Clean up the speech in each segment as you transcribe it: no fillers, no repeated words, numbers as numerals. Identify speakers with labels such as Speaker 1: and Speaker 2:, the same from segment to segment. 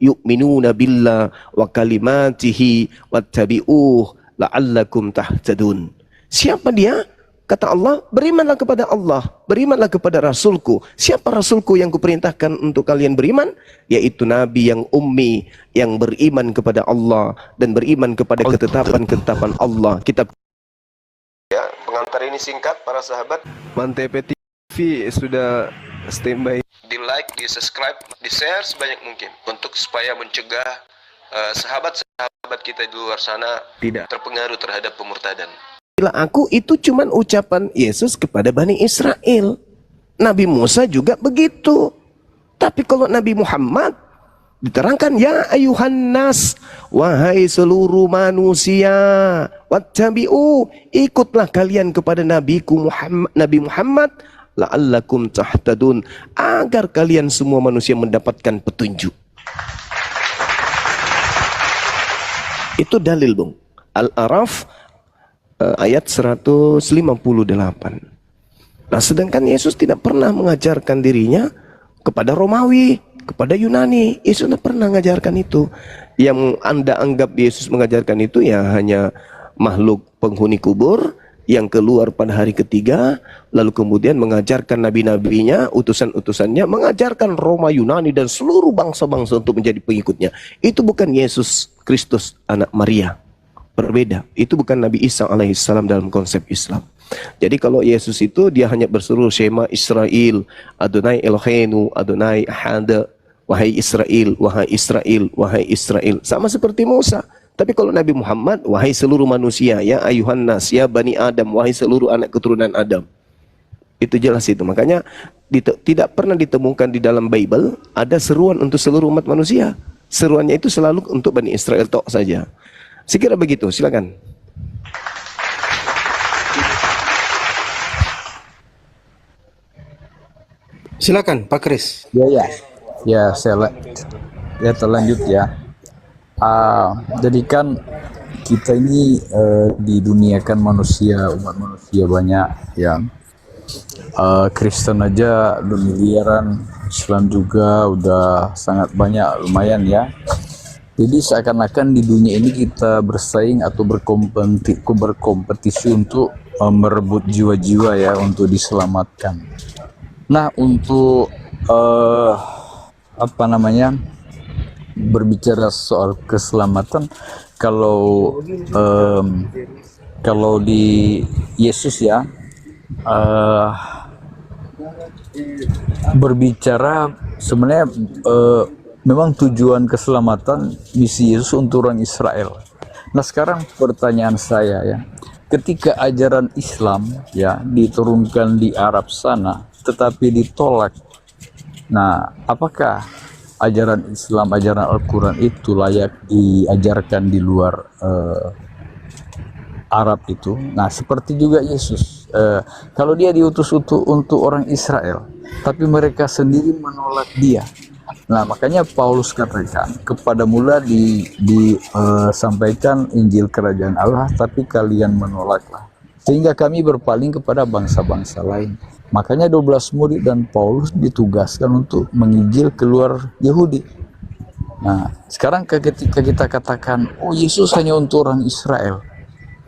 Speaker 1: yu'minuna billah wa kalimatihi wattabi'uh la'allakum tahtadun. Siapa dia? Kata Allah, berimanlah kepada Allah, berimanlah kepada Rasulku. Siapa Rasulku yang kuperintahkan untuk kalian beriman? Yaitu Nabi yang ummi, yang beriman kepada Allah dan beriman kepada ketetapan-ketetapan Allah. Kitab. Ya, pengantar ini singkat para sahabat. Mantep TV sudah standby. Di like, di subscribe, di share sebanyak mungkin untuk supaya mencegah sahabat-sahabat kita di luar sana tidak terpengaruh terhadap pemurtadan. Bila aku itu cuman ucapan Yesus kepada Bani Israel. Nabi Musa juga begitu. Tapi kalau Nabi Muhammad diterangkan, ya ayuhan nas, wahai seluruh manusia, wattabi'u, ikutlah kalian kepada Nabi Muhammad, la'allakum tahtadun, agar kalian semua manusia mendapatkan petunjuk. Itu dalil, Bung. Al-A'raf ayat 158. Nah, sedangkan Yesus tidak pernah mengajarkan dirinya kepada Romawi, kepada Yunani. Yesus tidak pernah mengajarkan itu. Yang Anda anggap Yesus mengajarkan itu ya hanya makhluk penghuni kubur yang keluar pada hari ketiga, lalu kemudian mengajarkan nabi-nabinya, utusan-utusannya, mengajarkan Roma, Yunani dan seluruh bangsa-bangsa untuk menjadi pengikutnya. Itu bukan Yesus Kristus anak Maria. Berbeda. Itu bukan Nabi Isa alaihissalam dalam konsep Islam. Jadi kalau Yesus itu dia hanya berseru Shema Israel, Adonai Eloheinu, Adonai Ahad, wahai Israel, wahai Israel, wahai Israel. Sama seperti Musa. Tapi kalau Nabi Muhammad, wahai seluruh manusia, ya ayuhan nas, ya Bani Adam, wahai seluruh anak keturunan Adam. Itu jelas itu. Makanya tidak pernah ditemukan di dalam Bible ada seruan untuk seluruh umat manusia. Seruannya itu selalu untuk Bani Israel tok saja. Sekira begitu, silakan.
Speaker 2: Silakan Pak Kris.
Speaker 3: Ya, saya terlanjut ya. Jadi kan kita ini di dunia kan manusia, umat manusia banyak yang Kristen aja udah miliaran, Islam juga udah sangat banyak, lumayan ya. Jadi seakan-akan di dunia ini kita bersaing atau berkompetisi untuk merebut jiwa-jiwa ya, untuk diselamatkan. Nah, untuk berbicara soal keselamatan, kalau di Yesus ya, berbicara sebenarnya memang tujuan keselamatan misi Yesus untuk orang Israel. Nah, sekarang pertanyaan saya ya, ketika ajaran Islam ya diturunkan di Arab sana tetapi ditolak, nah apakah ajaran Islam, ajaran Al-Quran itu layak diajarkan di luar Arab itu? Nah, seperti juga Yesus, kalau dia diutus untuk orang Israel tapi mereka sendiri menolak dia. Nah, makanya Paulus katakan, kepada mula disampaikan Injil Kerajaan Allah, tapi kalian menolaklah, sehingga kami berpaling kepada bangsa-bangsa lain. Makanya 12 murid dan Paulus ditugaskan untuk menginjil keluar Yahudi. Nah, sekarang ketika kita katakan, oh Yesus hanya untuk orang Israel,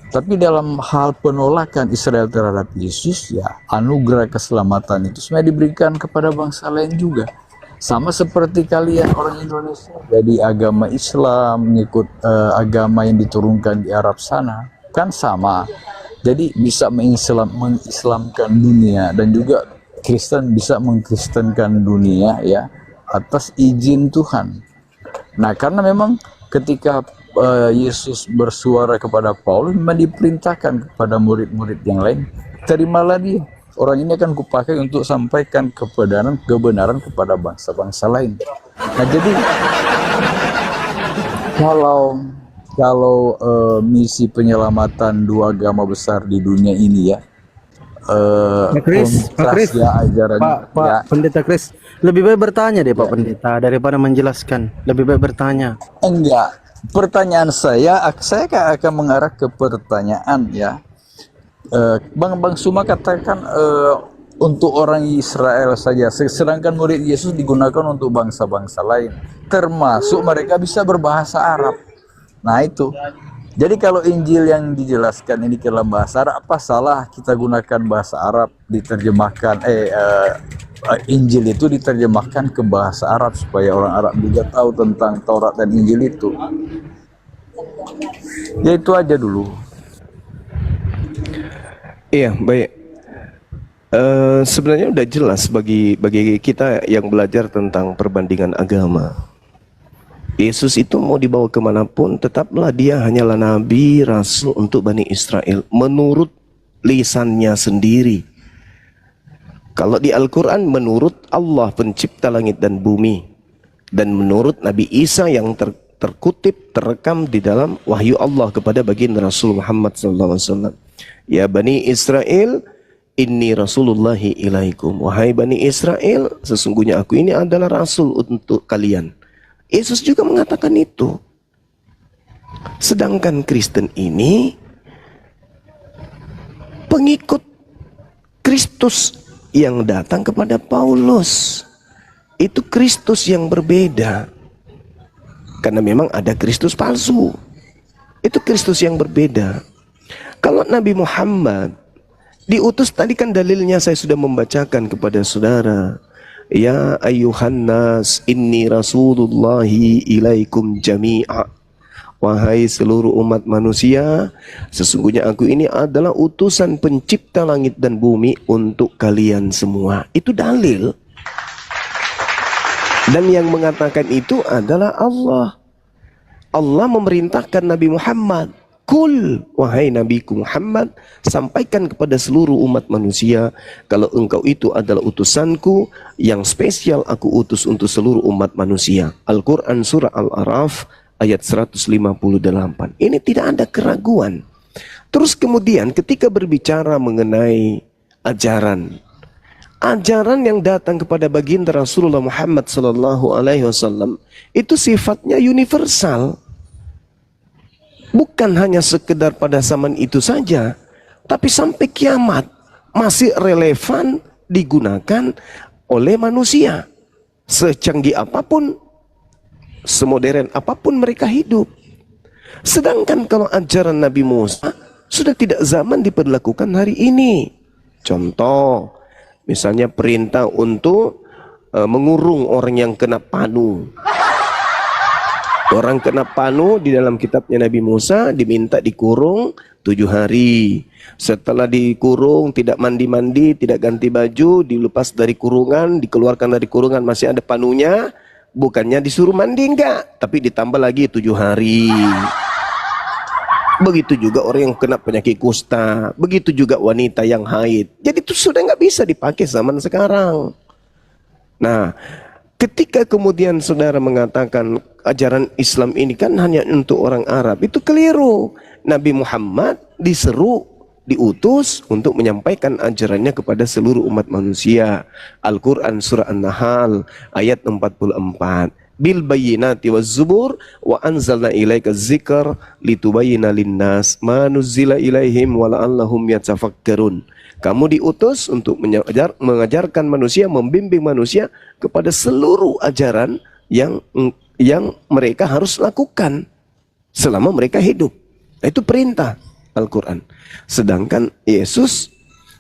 Speaker 3: tapi dalam hal penolakan Israel terhadap Yesus, ya anugerah keselamatan itu sebenarnya diberikan kepada bangsa lain juga. Sama seperti kalian orang Indonesia, jadi agama Islam mengikut agama yang diturunkan di Arab sana, kan sama. Jadi bisa mengislamkan dunia, dan juga Kristen bisa mengkristenkan dunia ya atas izin Tuhan. Nah, karena memang ketika Yesus bersuara kepada Paulus, memang diperintahkan kepada murid-murid yang lain, terimalah dia. Orang ini akan kupakai untuk sampaikan kebenaran kepada bangsa-bangsa lain. Nah, jadi kalau misi penyelamatan dua agama besar di dunia ini ya,
Speaker 2: Pak Kris, Pak Pendeta Kris, lebih baik bertanya deh Pak Pendeta daripada menjelaskan. Lebih baik bertanya.
Speaker 3: Enggak, pertanyaan saya akan mengarah ke pertanyaan ya. Bang Suma katakan untuk orang Israel saja, sedangkan murid Yesus digunakan untuk bangsa-bangsa lain, termasuk mereka bisa berbahasa Arab. Nah itu, jadi kalau Injil yang dijelaskan ini ke dalam bahasa Arab, apa salah kita gunakan bahasa Arab diterjemahkan, Injil itu diterjemahkan ke bahasa Arab supaya orang Arab juga tahu tentang Taurat dan Injil itu. Ya itu aja dulu.
Speaker 1: Iya, baik. Sebenarnya udah jelas bagi kita yang belajar tentang perbandingan agama. Yesus itu mau dibawa kemanapun, tetaplah dia hanyalah nabi, rasul untuk Bani Israel menurut lisannya sendiri. Kalau di Al-Quran menurut Allah pencipta langit dan bumi, dan menurut Nabi Isa yang terkutip, terekam di dalam wahyu Allah kepada baginda Rasul Muhammad SAW. Ya Bani Israel, inni rasulullahi ilaikum. Wahai Bani Israel, sesungguhnya aku ini adalah rasul untuk kalian. Yesus juga mengatakan itu. Sedangkan Kristen ini pengikut Kristus yang datang kepada Paulus. Itu Kristus yang berbeda. Karena memang ada Kristus palsu. Itu Kristus yang berbeda. Kalau Nabi Muhammad diutus, tadi kan dalilnya saya sudah membacakan kepada saudara. Ya ayyuhan nas inni rasulullahi ilaikum jami'a. Wahai seluruh umat manusia, sesungguhnya aku ini adalah utusan pencipta langit dan bumi untuk kalian semua. Itu dalil. Dan yang mengatakan itu adalah Allah. Allah memerintahkan Nabi Muhammad, Kul, wahai Nabiku Muhammad, sampaikan kepada seluruh umat manusia, kalau engkau itu adalah utusanku yang spesial, aku utus untuk seluruh umat manusia. Al-Quran surah Al-A'raf ayat 158. Ini tidak ada keraguan. Terus kemudian ketika berbicara mengenai ajaran yang datang kepada baginda Rasulullah Muhammad SAW itu sifatnya universal. Bukan hanya sekedar pada zaman itu saja, tapi sampai kiamat masih relevan digunakan oleh manusia. Secanggih apapun, semodern apapun mereka hidup. Sedangkan kalau ajaran Nabi Musa sudah tidak zaman diperlakukan hari ini. Contoh, misalnya perintah untuk mengurung orang yang kena panu. Orang kena panu di dalam kitabnya Nabi Musa diminta dikurung 7 hari. Setelah dikurung, tidak mandi-mandi, tidak ganti baju, dilepas dari kurungan, dikeluarkan dari kurungan masih ada panunya. Bukannya disuruh mandi, enggak, tapi ditambah lagi 7 hari. Begitu juga orang yang kena penyakit kusta, begitu juga wanita yang haid. Jadi itu sudah nggak bisa dipakai zaman sekarang. Nah, ketika kemudian saudara mengatakan ajaran Islam ini kan hanya untuk orang Arab, itu keliru. Nabi Muhammad diutus untuk menyampaikan ajarannya kepada seluruh umat manusia. Al-Quran surah An-Nahl ayat 44. Bil bayyinati waz zubur wa anzalna ilaika dzikra litubayyana linnas ma nuzzila ilaihim wa la'allahum yatafakkarun. Kamu diutus untuk mengajarkan manusia, membimbing manusia kepada seluruh ajaran yang mereka harus lakukan selama mereka hidup. Itu perintah Al-Quran. Sedangkan Yesus,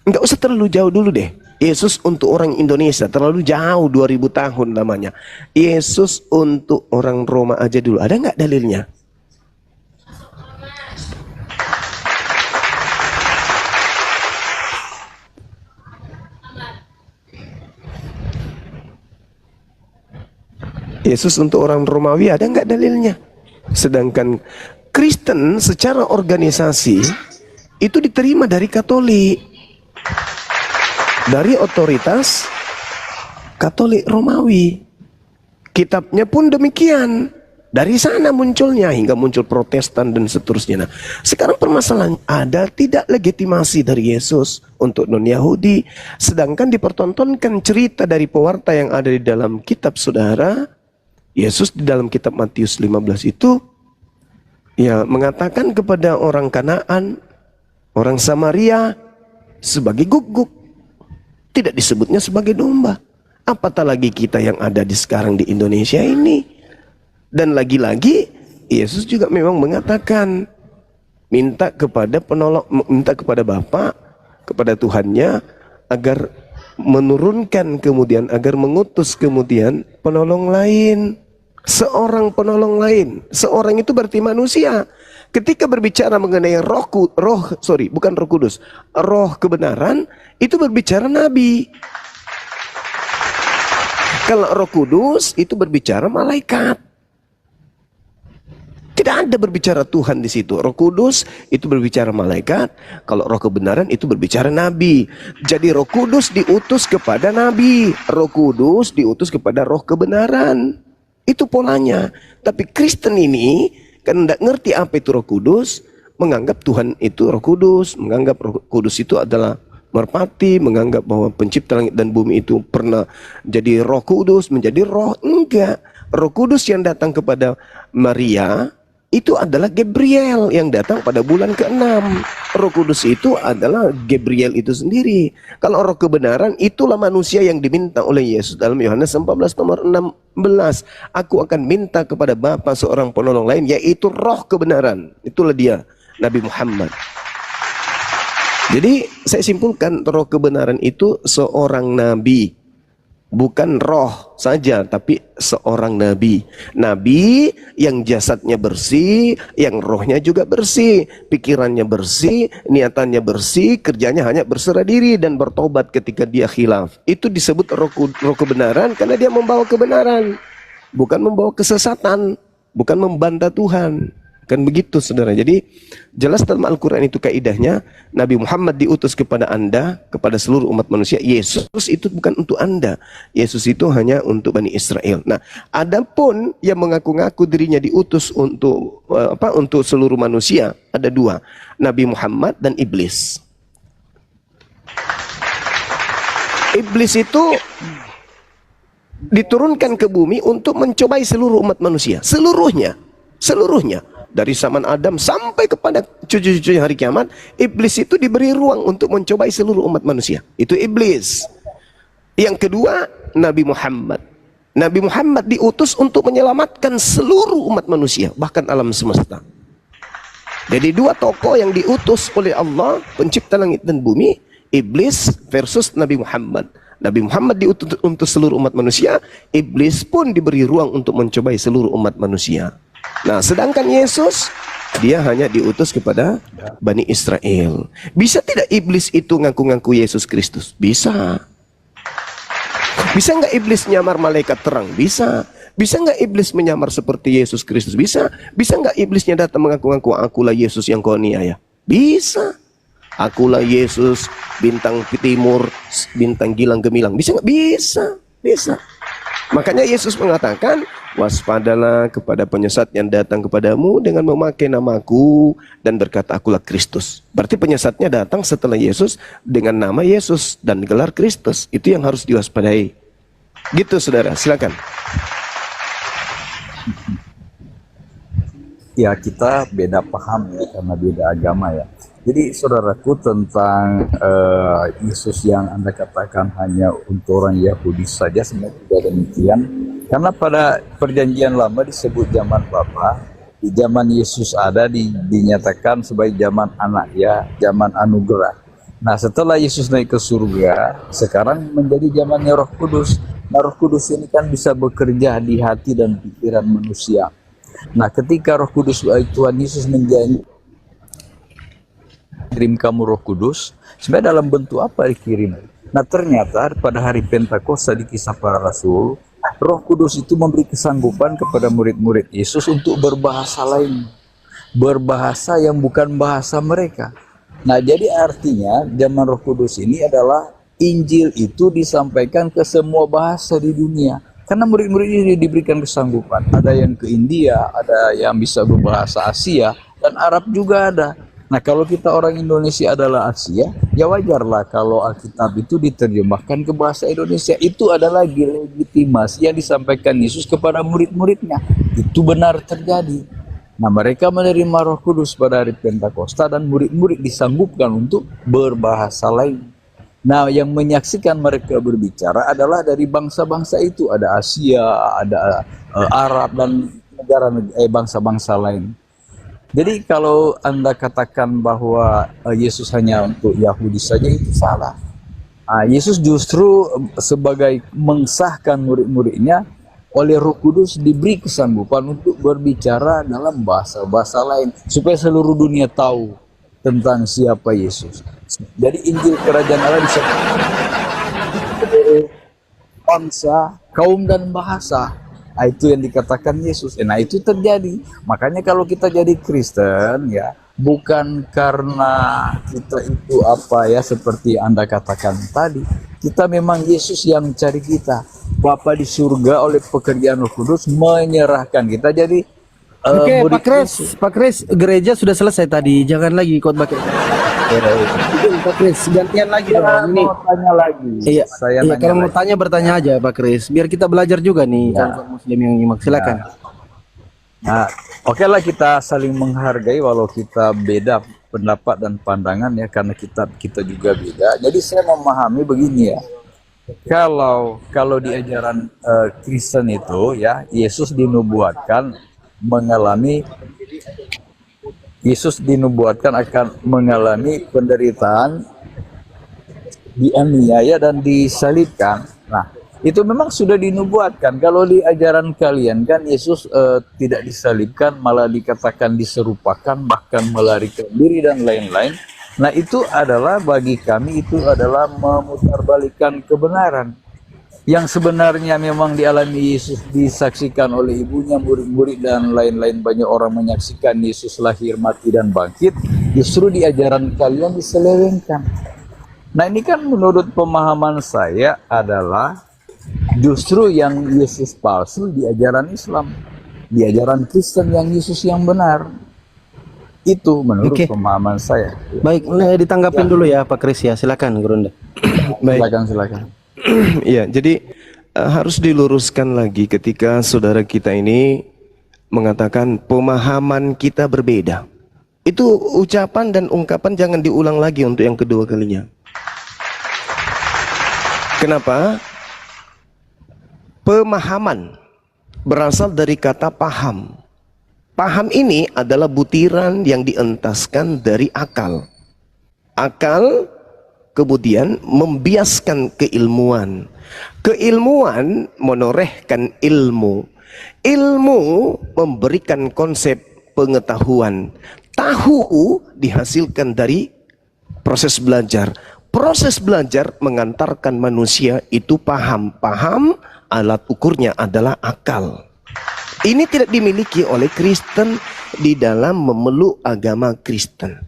Speaker 1: nggak usah terlalu jauh dulu deh. Yesus untuk orang Indonesia terlalu jauh, 2000 tahun lamanya. Yesus untuk orang Roma aja dulu, ada nggak dalilnya? Yesus untuk orang Romawi ada nggak dalilnya? Sedangkan Kristen secara organisasi itu diterima dari Katolik, dari otoritas Katolik Romawi. Kitabnya pun demikian. Dari sana munculnya hingga muncul Protestan dan seterusnya. Nah, sekarang permasalahan ada tidak legitimasi dari Yesus untuk non-Yahudi, sedangkan dipertontonkan cerita dari pewarta yang ada di dalam kitab saudara. Yesus di dalam kitab Matius 15 itu ya mengatakan kepada orang Kanaan, orang Samaria sebagai guguk. Tidak disebutnya sebagai domba. Apatah lagi kita yang ada sekarang di Indonesia ini. Dan lagi-lagi Yesus juga memang mengatakan, minta kepada penolong, minta kepada Bapa, kepada Tuhannya, agar menurunkan kemudian, agar mengutus kemudian penolong lain. Seorang penolong lain. Seorang itu berarti manusia. Ketika berbicara mengenai roh kudus, roh kebenaran, itu berbicara nabi. Kalau roh kudus itu berbicara malaikat. Tidak ada berbicara Tuhan di situ. Roh kudus itu berbicara malaikat. Kalau roh kebenaran itu berbicara nabi. Jadi roh kudus diutus kepada nabi. Roh kudus diutus kepada roh kebenaran. Itu polanya. Tapi Kristen ini kan tidak ngerti apa itu roh kudus, menganggap Tuhan itu roh kudus, menganggap roh kudus itu adalah merpati, menganggap bahwa pencipta langit dan bumi itu pernah jadi roh kudus, menjadi roh. Enggak. Roh kudus yang datang kepada Maria itu adalah Gabriel yang datang pada bulan ke-6. Roh kudus itu adalah Gabriel itu sendiri. Kalau roh kebenaran itulah manusia yang diminta oleh Yesus dalam Yohanes 14 nomor 16. Aku akan minta kepada Bapa seorang penolong lain, yaitu roh kebenaran. Itulah dia, Nabi Muhammad. Jadi saya simpulkan, roh kebenaran itu seorang nabi. Bukan roh saja, tapi seorang nabi. Nabi yang jasadnya bersih, yang rohnya juga bersih, pikirannya bersih, niatannya bersih, kerjanya hanya berserah diri dan bertobat ketika dia khilaf. Itu disebut roh kebenaran karena dia membawa kebenaran, bukan membawa kesesatan, bukan membantah Tuhan. Kan begitu saudara. Jadi jelas dalam Al-Quran itu kaidahnya, Nabi Muhammad diutus kepada Anda, kepada seluruh umat manusia. Yesus itu bukan untuk Anda. Yesus itu hanya untuk Bani Israel. Nah, adapun yang mengaku-ngaku dirinya diutus untuk untuk seluruh manusia, ada dua, Nabi Muhammad dan iblis. Iblis itu diturunkan ke bumi untuk mencobai seluruh umat manusia, seluruhnya. Dari zaman Adam sampai kepada cucu-cucunya hari kiamat, iblis itu diberi ruang untuk mencobai seluruh umat manusia. Itu iblis. Yang kedua, Nabi Muhammad. Nabi Muhammad diutus untuk menyelamatkan seluruh umat manusia, bahkan alam semesta. Jadi dua tokoh yang diutus oleh Allah, pencipta langit dan bumi, iblis versus Nabi Muhammad. Nabi Muhammad diutus untuk seluruh umat manusia, iblis pun diberi ruang untuk mencobai seluruh umat manusia. Nah, sedangkan Yesus, dia hanya diutus kepada Bani Israel. Bisa tidak iblis itu ngaku-ngaku Yesus Kristus? Bisa. Bisa nggak iblis nyamar malaikat terang? Bisa. Bisa nggak iblis menyamar seperti Yesus Kristus? Bisa. Bisa nggak iblisnya datang mengaku-ngaku, akulah Yesus yang kau niaya? Bisa. Akulah Yesus, bintang timur, bintang gilang gemilang. Bisa nggak? Bisa. Bisa. Makanya Yesus mengatakan, waspadalah kepada penyesat yang datang kepadamu dengan memakai namaku dan berkata akulah Kristus. Berarti penyesatnya datang setelah Yesus dengan nama Yesus dan gelar Kristus. Itu yang harus diwaspadai. Gitu saudara, silakan.
Speaker 3: Ya, kita beda paham ya, karena beda agama ya. Jadi saudaraku, tentang Yesus yang Anda katakan hanya untuk orang Yahudi saja, sebenarnya tidak demikian. Karena pada perjanjian lama disebut zaman Bapa, di zaman Yesus ada dinyatakan sebagai zaman anak ya, zaman anugerah. Nah, setelah Yesus naik ke surga, sekarang menjadi zamannya Roh Kudus. Nah, Roh Kudus ini kan bisa bekerja di hati dan pikiran manusia. Nah, ketika Roh Kudus Tuhan Yesus menjanji kirim kamu Roh Kudus, sebenarnya dalam bentuk apa dikirim? Nah, ternyata pada hari Pentakosta di Kisah Para Rasul, Roh Kudus itu memberi kesanggupan kepada murid-murid Yesus untuk berbahasa lain, berbahasa yang bukan bahasa mereka. Nah, jadi artinya zaman Roh Kudus ini adalah Injil itu disampaikan ke semua bahasa di dunia. Karena murid-murid ini diberikan kesanggupan. Ada yang ke India, ada yang bisa berbahasa Asia, dan Arab juga ada. Nah, kalau kita orang Indonesia adalah Asia, ya wajarlah kalau Alkitab itu diterjemahkan ke bahasa Indonesia. Itu adalah legitimasi yang disampaikan Yesus kepada murid-muridnya. Itu benar terjadi. Nah, mereka menerima Roh Kudus pada hari Pentakosta dan murid-murid disanggupkan untuk berbahasa lain. Nah, yang menyaksikan mereka berbicara adalah dari bangsa-bangsa itu. Ada Asia, ada Arab, dan bangsa-bangsa lain. Jadi kalau Anda katakan bahwa Yesus hanya untuk Yahudi saja, itu salah. Yesus justru sebagai mengesahkan murid-muridnya, oleh Roh Kudus diberi kesanggupan untuk berbicara dalam bahasa-bahasa lain supaya seluruh dunia tahu tentang siapa Yesus. Jadi Injil Kerajaan Allah disampaikan bangsa, kaum, dan bahasa. Itu yang dikatakan Yesus. Nah, itu terjadi. Makanya kalau kita jadi Kristen, ya, bukan karena kita itu seperti Anda katakan tadi. Kita memang Yesus yang mencari kita. Bapa di surga oleh pekerjaan Roh Kudus menyerahkan kita jadi
Speaker 2: Oke,
Speaker 3: murid
Speaker 2: Pak Kris, gereja sudah selesai tadi. Jangan lagi ikut pakai. Pak Kris, gantian lagi dong. Ini
Speaker 3: mau tanya lagi.
Speaker 2: Iya,
Speaker 3: Saya
Speaker 2: iya,
Speaker 3: nanya
Speaker 2: kalau mau
Speaker 3: lagi.
Speaker 2: tanya bertanya aja Pak Kris, biar kita belajar juga nih kawan muslim yang nyimak. Silakan.
Speaker 3: Nah, oke lah, kita saling menghargai walau kita beda pendapat dan pandangan, ya, karena kita juga beda. Jadi saya memahami begini, ya. Kalau di ajaran Kristen itu, ya, Yesus dinubuatkan akan mengalami penderitaan, dianiaya dan disalibkan. Nah, itu memang sudah dinubuatkan. Kalau di ajaran kalian kan Yesus tidak disalibkan, malah dikatakan diserupakan, bahkan melarikan diri dan lain-lain. Nah, itu adalah bagi kami itu adalah memutarbalikkan kebenaran. Yang sebenarnya memang dialami Yesus, disaksikan oleh ibunya, murid-murid, dan lain-lain. Banyak orang menyaksikan Yesus lahir, mati, dan bangkit. Justru di ajaran kalian diselewengkan. Nah, ini kan menurut pemahaman saya adalah justru yang Yesus palsu di ajaran Islam. Di ajaran Kristen yang Yesus yang benar. Itu menurut pemahaman saya.
Speaker 2: Baik, ditanggapin dulu ya Pak Kris, ya. Silakan Gurunda.
Speaker 1: Baik.
Speaker 3: Silakan.
Speaker 1: Ya, jadi harus diluruskan lagi ketika saudara kita ini mengatakan pemahaman kita berbeda. Itu ucapan dan ungkapan jangan diulang lagi untuk yang kedua kalinya. Kenapa? Pemahaman berasal dari kata paham. Paham ini adalah butiran yang dientaskan dari akal. Akal kemudian membiaskan keilmuan. Keilmuan menorehkan ilmu. Ilmu memberikan konsep pengetahuan. Tahu dihasilkan dari proses belajar. Proses belajar mengantarkan manusia itu paham. Paham, alat ukurnya adalah akal. Ini tidak dimiliki oleh Kristen di dalam memeluk agama Kristen.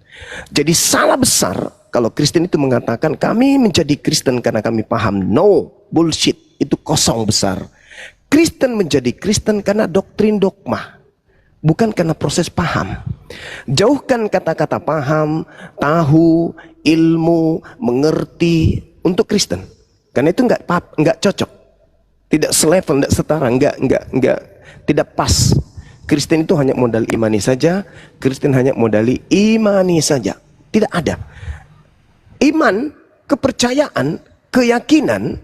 Speaker 1: Jadi salah besar kalau Kristen itu mengatakan kami menjadi Kristen karena kami paham. No, bullshit, itu kosong besar. Kristen menjadi Kristen karena doktrin dogma, bukan karena proses paham. Jauhkan kata-kata paham, tahu, ilmu, mengerti untuk Kristen. Karena itu enggak cocok. Tidak selevel, enggak setara, tidak pas. Kristen itu hanya modal imani saja. Kristen hanya modali imani saja. Tidak ada iman, kepercayaan, keyakinan.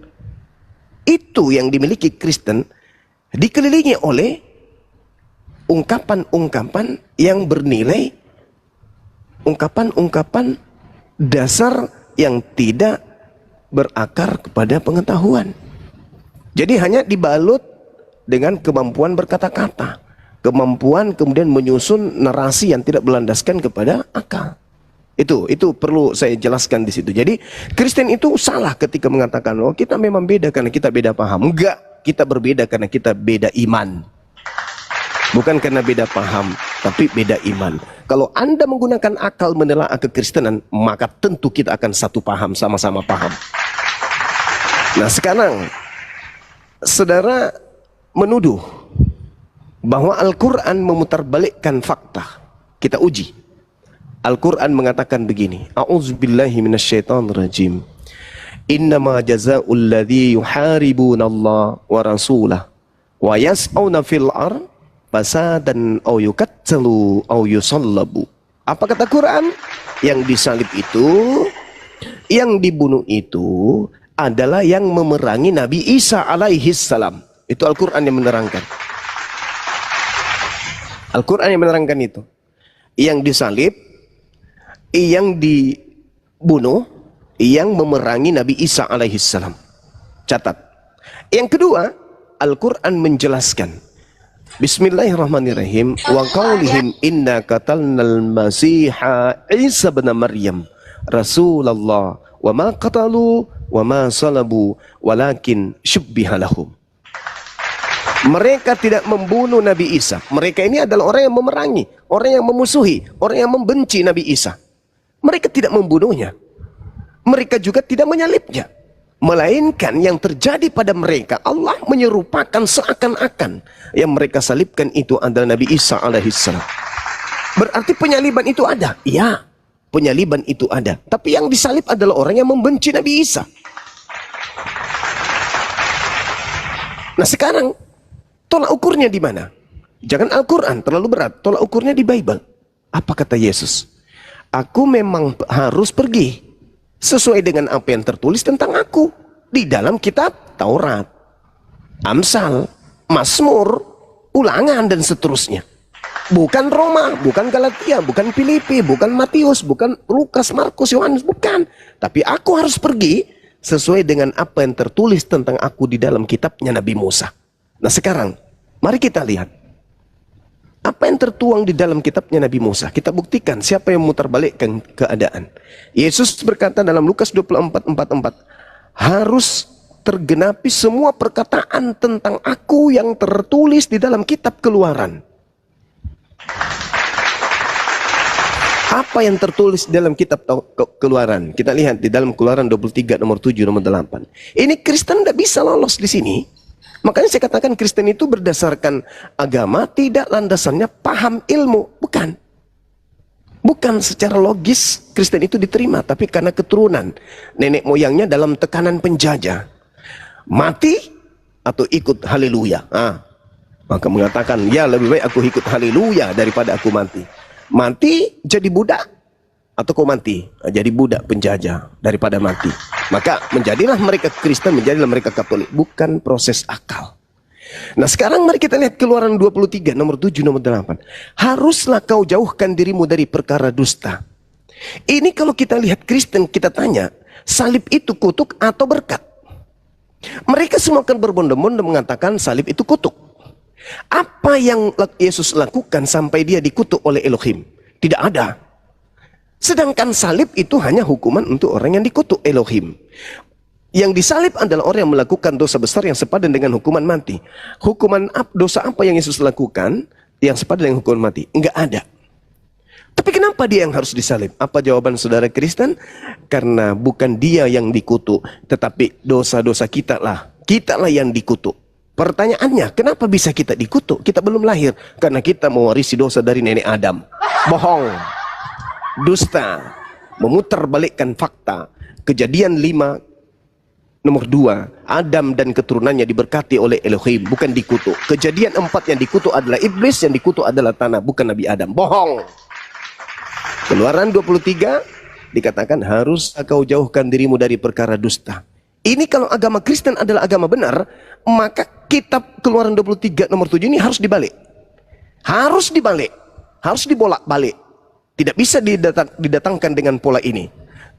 Speaker 1: Itu yang dimiliki Kristen, dikelilingi oleh ungkapan-ungkapan yang bernilai, ungkapan-ungkapan dasar yang tidak berakar kepada pengetahuan. Jadi hanya dibalut dengan kemampuan berkata-kata, kemampuan kemudian menyusun narasi yang tidak berlandaskan kepada akal. Itu perlu saya jelaskan di situ. Jadi Kristen itu salah ketika mengatakan oh kita memang beda karena kita beda paham. Enggak, kita berbeda karena kita beda iman. Bukan karena beda paham, tapi beda iman. Kalau Anda menggunakan akal menelaah kekristenan, maka tentu kita akan satu paham, sama-sama paham. Nah sekarang saudara menuduh bahwa Al-Quran memutarbalikkan fakta. Kita uji. Al-Quran mengatakan begini, A'udzubillahi minasyaitonirrajim. Innama jazaa'ul ladzi yuharibuna Allah wa rasulah wa yas'auna fil ar fasadan aw yuqattalu aw yusallabu. Apa kata Quran? Yang disalib itu Yang dibunuh itu adalah yang memerangi Nabi Isa alaihi salam. Itu Al-Quran yang menerangkan. Al-Quran yang menerangkan itu. Yang disalib, yang dibunuh, yang memerangi Nabi Isa alaihi salam. Catat. Yang kedua, Al-Quran menjelaskan. Bismillahirrahmanirrahim. Wa qaulihim inna qatalnal masiha Isa bin Maryam Rasulullah wa ma qatalu wa ma salabu walakin syubbiha lahum. Mereka tidak membunuh Nabi Isa. Mereka ini adalah orang yang memerangi, orang yang memusuhi, orang yang membenci Nabi Isa. Mereka tidak membunuhnya. Mereka juga tidak menyalibnya. Melainkan yang terjadi pada mereka, Allah menyerupakan seakan-akan yang mereka salibkan itu adalah Nabi Isa alaihissalam. Berarti penyaliban itu ada? Ya, penyaliban itu ada. Tapi yang disalib adalah orang yang membenci Nabi Isa. Nah sekarang, tolak ukurnya di mana? Jangan Al-Quran, terlalu berat. Tolak ukurnya di Bible. Apa kata Yesus? Aku memang harus pergi sesuai dengan apa yang tertulis tentang aku di dalam kitab Taurat, Amsal, Mazmur, Ulangan dan seterusnya. Bukan Roma, bukan Galatia, bukan Filipi, bukan Matius, bukan Lukas, Markus, Yohanes, bukan. Tapi aku harus pergi sesuai dengan apa yang tertulis tentang aku di dalam kitabnya Nabi Musa. Nah sekarang, mari kita lihat. Apa yang tertuang di dalam kitabnya Nabi Musa. Kita buktikan siapa yang memutarbalikkan keadaan. Yesus berkata dalam Lukas 24:44. Harus tergenapi semua perkataan tentang aku yang tertulis di dalam kitab Keluaran. Apa yang tertulis dalam kitab Keluaran? Kita lihat di dalam Keluaran 23 nomor 7 nomor 8. Ini Kristen tidak bisa lolos di sini. Makanya saya katakan Kristen itu berdasarkan agama, tidak landasannya paham ilmu. Bukan. Bukan secara logis Kristen itu diterima, tapi karena keturunan nenek moyangnya dalam tekanan penjajah. Mati atau ikut haleluya. Maka mengatakan, ya lebih baik aku ikut haleluya daripada aku mati. Mati jadi budak atau kau mati jadi budak penjajah daripada mati. Maka menjadilah mereka Kristen, menjadilah mereka Katolik. Bukan proses akal. Nah sekarang mari kita lihat Keluaran 23 nomor 7 nomor 8. Haruslah kau jauhkan dirimu dari perkara dusta. Ini kalau kita lihat Kristen, kita tanya, salib itu kutuk atau berkat? Mereka semua akan berbondong-bondong mengatakan salib itu kutuk. Apa yang Yesus lakukan sampai dia dikutuk oleh Elohim? Tidak ada. Sedangkan salib itu hanya hukuman untuk orang yang dikutuk Elohim. Yang disalib adalah orang yang melakukan dosa besar yang sepadan dengan hukuman mati. Hukuman dosa apa yang Yesus lakukan yang sepadan dengan hukuman mati? Enggak ada. Tapi kenapa dia yang harus disalib? Apa jawaban saudara Kristen? Karena bukan dia yang dikutuk, tetapi dosa-dosa kita lah. Kita lah yang dikutuk. Pertanyaannya, kenapa bisa kita dikutuk? Kita belum lahir. Karena kita mewarisi dosa dari nenek Adam. Bohong. Dusta, memutarbalikkan fakta. Kejadian 5 nomor 2, Adam dan keturunannya diberkati oleh Elohim, bukan dikutuk. Kejadian 4 yang dikutuk adalah iblis, yang dikutuk adalah tanah, bukan Nabi Adam. Bohong. Keluaran 23 dikatakan harus kau jauhkan dirimu dari perkara dusta. Ini kalau agama Kristen adalah agama benar, maka kitab Keluaran 23 nomor 7 ini harus dibalik. Harus dibalik. Harus dibolak-balik. Tidak bisa didatangkan dengan pola ini.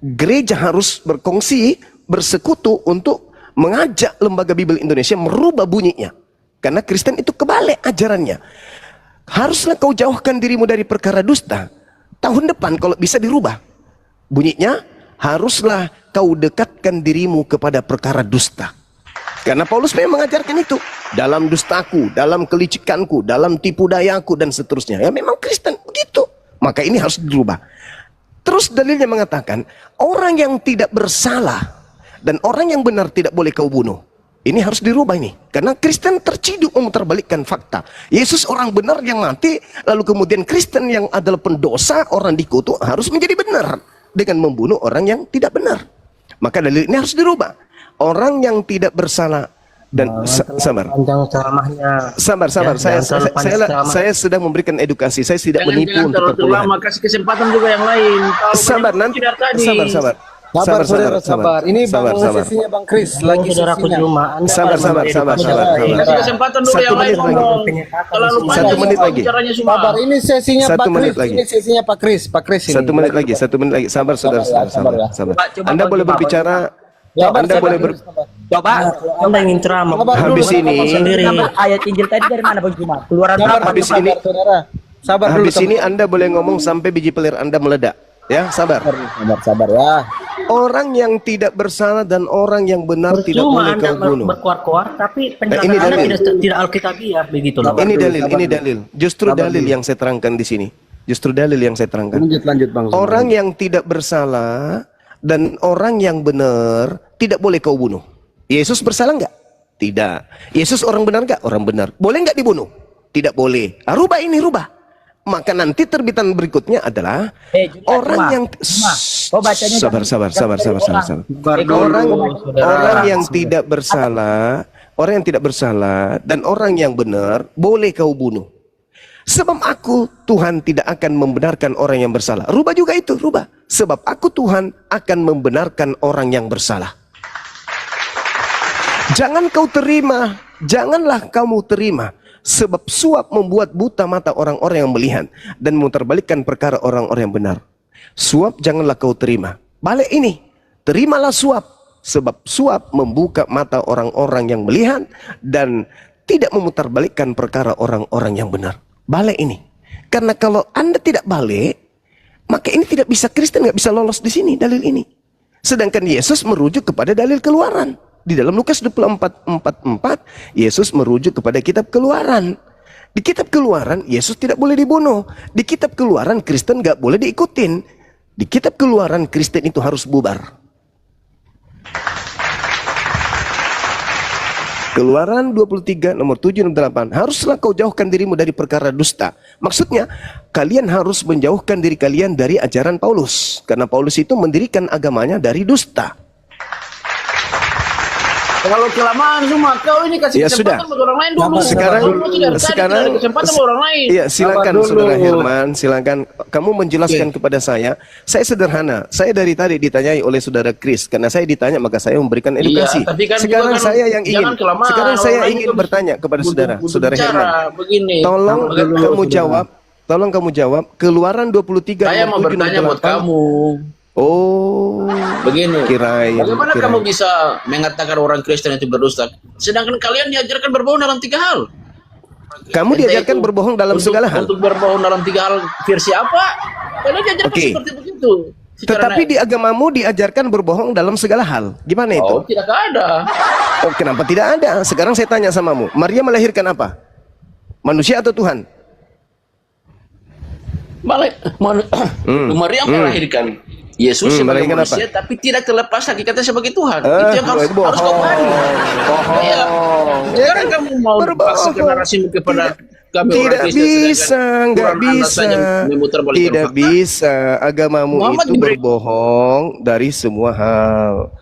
Speaker 1: Gereja harus berkongsi, bersekutu untuk mengajak Lembaga Bible Indonesia merubah bunyinya. Karena Kristen itu kebalik ajarannya. Haruslah kau jauhkan dirimu dari perkara dusta. Tahun depan kalau bisa dirubah. Bunyinya, haruslah kau dekatkan dirimu kepada perkara dusta. Karena Paulus memang mengajarkan itu. Dalam dustaku, dalam kelicikanku, dalam tipu dayaku dan seterusnya. Ya memang Kristen begitu. Maka ini harus dirubah. Terus dalilnya mengatakan, orang yang tidak bersalah dan orang yang benar tidak boleh kau bunuh. Ini harus dirubah ini. Karena Kristen terciduk memutarbalikkan fakta. Yesus orang benar yang mati, lalu kemudian Kristen yang adalah pendosa, orang dikutuk, harus menjadi benar dengan membunuh orang yang tidak benar. Maka dalil ini harus dirubah. Orang yang tidak bersalah dan sabar. Sabar. Saya sedang memberikan edukasi. Saya tidak menipu untuk tertulah.
Speaker 4: Kasih kesempatan juga yang lain.
Speaker 1: Sabar nanti. Sabar.
Speaker 2: Sabar, saudara, sabar. Ini sesinya Bang Kris lagi sesinya.
Speaker 1: Sabar.
Speaker 4: Kasih kesempatan dulu yang lain ngomong. Terlalu panjang
Speaker 1: 1 menit lagi.
Speaker 4: bicaranya semua.
Speaker 2: Sabar, ini sesinya
Speaker 1: Satu
Speaker 2: Pak
Speaker 1: menit
Speaker 2: Kris.
Speaker 1: lagi.
Speaker 2: Ini sesinya Pak Kris. Pak Kris ini.
Speaker 1: 1 menit lagi. Sabar, saudara. Sabar. Anda boleh berbicara. Anda boleh
Speaker 5: Anda ingin ceramah.
Speaker 1: Habis ini.
Speaker 5: Ayat Injil tadi dari mana Bang Juma? Keluaran apa?
Speaker 1: Habis ini.
Speaker 2: Saudara. Sabar dulu.
Speaker 1: Habis ini Anda boleh ngomong sampai biji pelir Anda meledak. Ya, sabar.
Speaker 2: Sabar ya.
Speaker 1: Orang yang tidak bersalah dan orang yang benar tidak
Speaker 5: Cuma
Speaker 1: boleh
Speaker 5: Anda
Speaker 1: kau bunuh.
Speaker 5: berkuar-kuar, tapi
Speaker 1: ini
Speaker 5: penjelasan Anda
Speaker 1: dalil.
Speaker 5: tidak alkitabiah begitu loh.
Speaker 1: Ini dalil. Justru dalil yang saya terangkan di sini. Justru dalil yang saya terangkan.
Speaker 2: Lanjut Bang.
Speaker 1: Orang yang tidak bersalah dan orang yang benar tidak boleh kau bunuh. Yesus bersalah enggak? Tidak. Yesus orang benar enggak? Orang benar. Boleh enggak dibunuh? Tidak boleh. Rubah ini, rubah. Maka nanti terbitan berikutnya adalah orang yang sabar. Orang yang tidak bersalah dan orang yang benar boleh kau bunuh. Sebab aku Tuhan tidak akan membenarkan orang yang bersalah. Rubah juga itu, rubah. Sebab aku Tuhan akan membenarkan orang yang bersalah. Jangan kau terima, janganlah kamu terima. Sebab suap membuat buta mata orang-orang yang melihat dan memutarbalikkan perkara orang-orang yang benar. Suap janganlah kau terima. Balik ini, terimalah suap. Sebab suap membuka mata orang-orang yang melihat dan tidak memutarbalikkan perkara orang-orang yang benar. Balik ini. Karena kalau Anda tidak balik, maka ini tidak bisa, Kristen nggak bisa lolos di sini dalil ini. Sedangkan Yesus merujuk kepada dalil Keluaran. Di dalam Lukas 24:44, Yesus merujuk kepada kitab Keluaran. Di kitab Keluaran, Yesus tidak boleh dibunuh. Di kitab Keluaran, Kristen nggak boleh diikutin. Di kitab Keluaran, Kristen itu harus bubar. Keluaran 23 nomor 7 dan 8. Haruslah kau jauhkan dirimu dari perkara dusta. Maksudnya, kalian harus menjauhkan diri kalian dari ajaran Paulus. Karena Paulus itu mendirikan agamanya dari dusta.
Speaker 4: Kalau kelamaan semua, kau ini kasih
Speaker 1: Ya,
Speaker 4: kesempatan
Speaker 1: sudah.
Speaker 4: buat orang lain dulu.
Speaker 1: Sekarang
Speaker 4: kesempatan buat orang lain.
Speaker 1: Iya, silakan Saudara Herman, silakan kamu menjelaskan kepada saya. Saya sederhana. Saya dari tadi ditanyai oleh Saudara Kris, karena saya ditanya maka saya memberikan edukasi.
Speaker 4: Tapi kan
Speaker 1: Sekarang
Speaker 4: juga kan
Speaker 1: saya yang ingin
Speaker 4: kelamaan,
Speaker 1: sekarang saya
Speaker 4: orang
Speaker 1: ingin
Speaker 4: itu
Speaker 1: bertanya kepada Saudara
Speaker 4: bicara,
Speaker 1: Herman.
Speaker 4: begini.
Speaker 1: Tolong kamu jawab. Tolong kamu jawab. Keluaran 23
Speaker 4: Saya mau
Speaker 1: nomor 7
Speaker 4: bertanya
Speaker 1: nomor
Speaker 4: buat
Speaker 1: 8.
Speaker 4: kamu.
Speaker 1: Oh,
Speaker 4: Begini,
Speaker 1: kirain.
Speaker 4: bagaimana kamu bisa mengatakan orang Kristen itu berdusta, sedangkan kalian diajarkan berbohong dalam 3 hal?
Speaker 1: Kamu diajarkan berbohong dalam segala hal.
Speaker 4: Untuk berbohong dalam 3 hal versi apa? Kalian diajarkan seperti begitu.
Speaker 1: Tetapi di agamamu diajarkan berbohong dalam segala hal. Gimana itu?
Speaker 4: Oh, tidak ada.
Speaker 1: Oh, kenapa tidak ada? Sekarang saya tanya samamu. Maria melahirkan apa? Manusia atau Tuhan?
Speaker 4: Maria melahirkan Yesus sebagai
Speaker 1: melahirkan
Speaker 4: manusia, tapi tidak terlepas hakikatnya sebagai Tuhan. Itu yang harus
Speaker 1: bohong.
Speaker 4: kau pahami. Ya. Sekarang kamu mau paksakan narasimu kepada kami orang
Speaker 1: Tidak
Speaker 4: Kristen,
Speaker 1: bisa, nggak
Speaker 4: Quran Anda
Speaker 1: bisa.
Speaker 4: saja memutarbalikkan
Speaker 1: Tidak
Speaker 4: fakta.
Speaker 1: bisa. Agamamu
Speaker 4: Muhammad
Speaker 1: itu
Speaker 4: diberi-
Speaker 1: berbohong dari semua hal.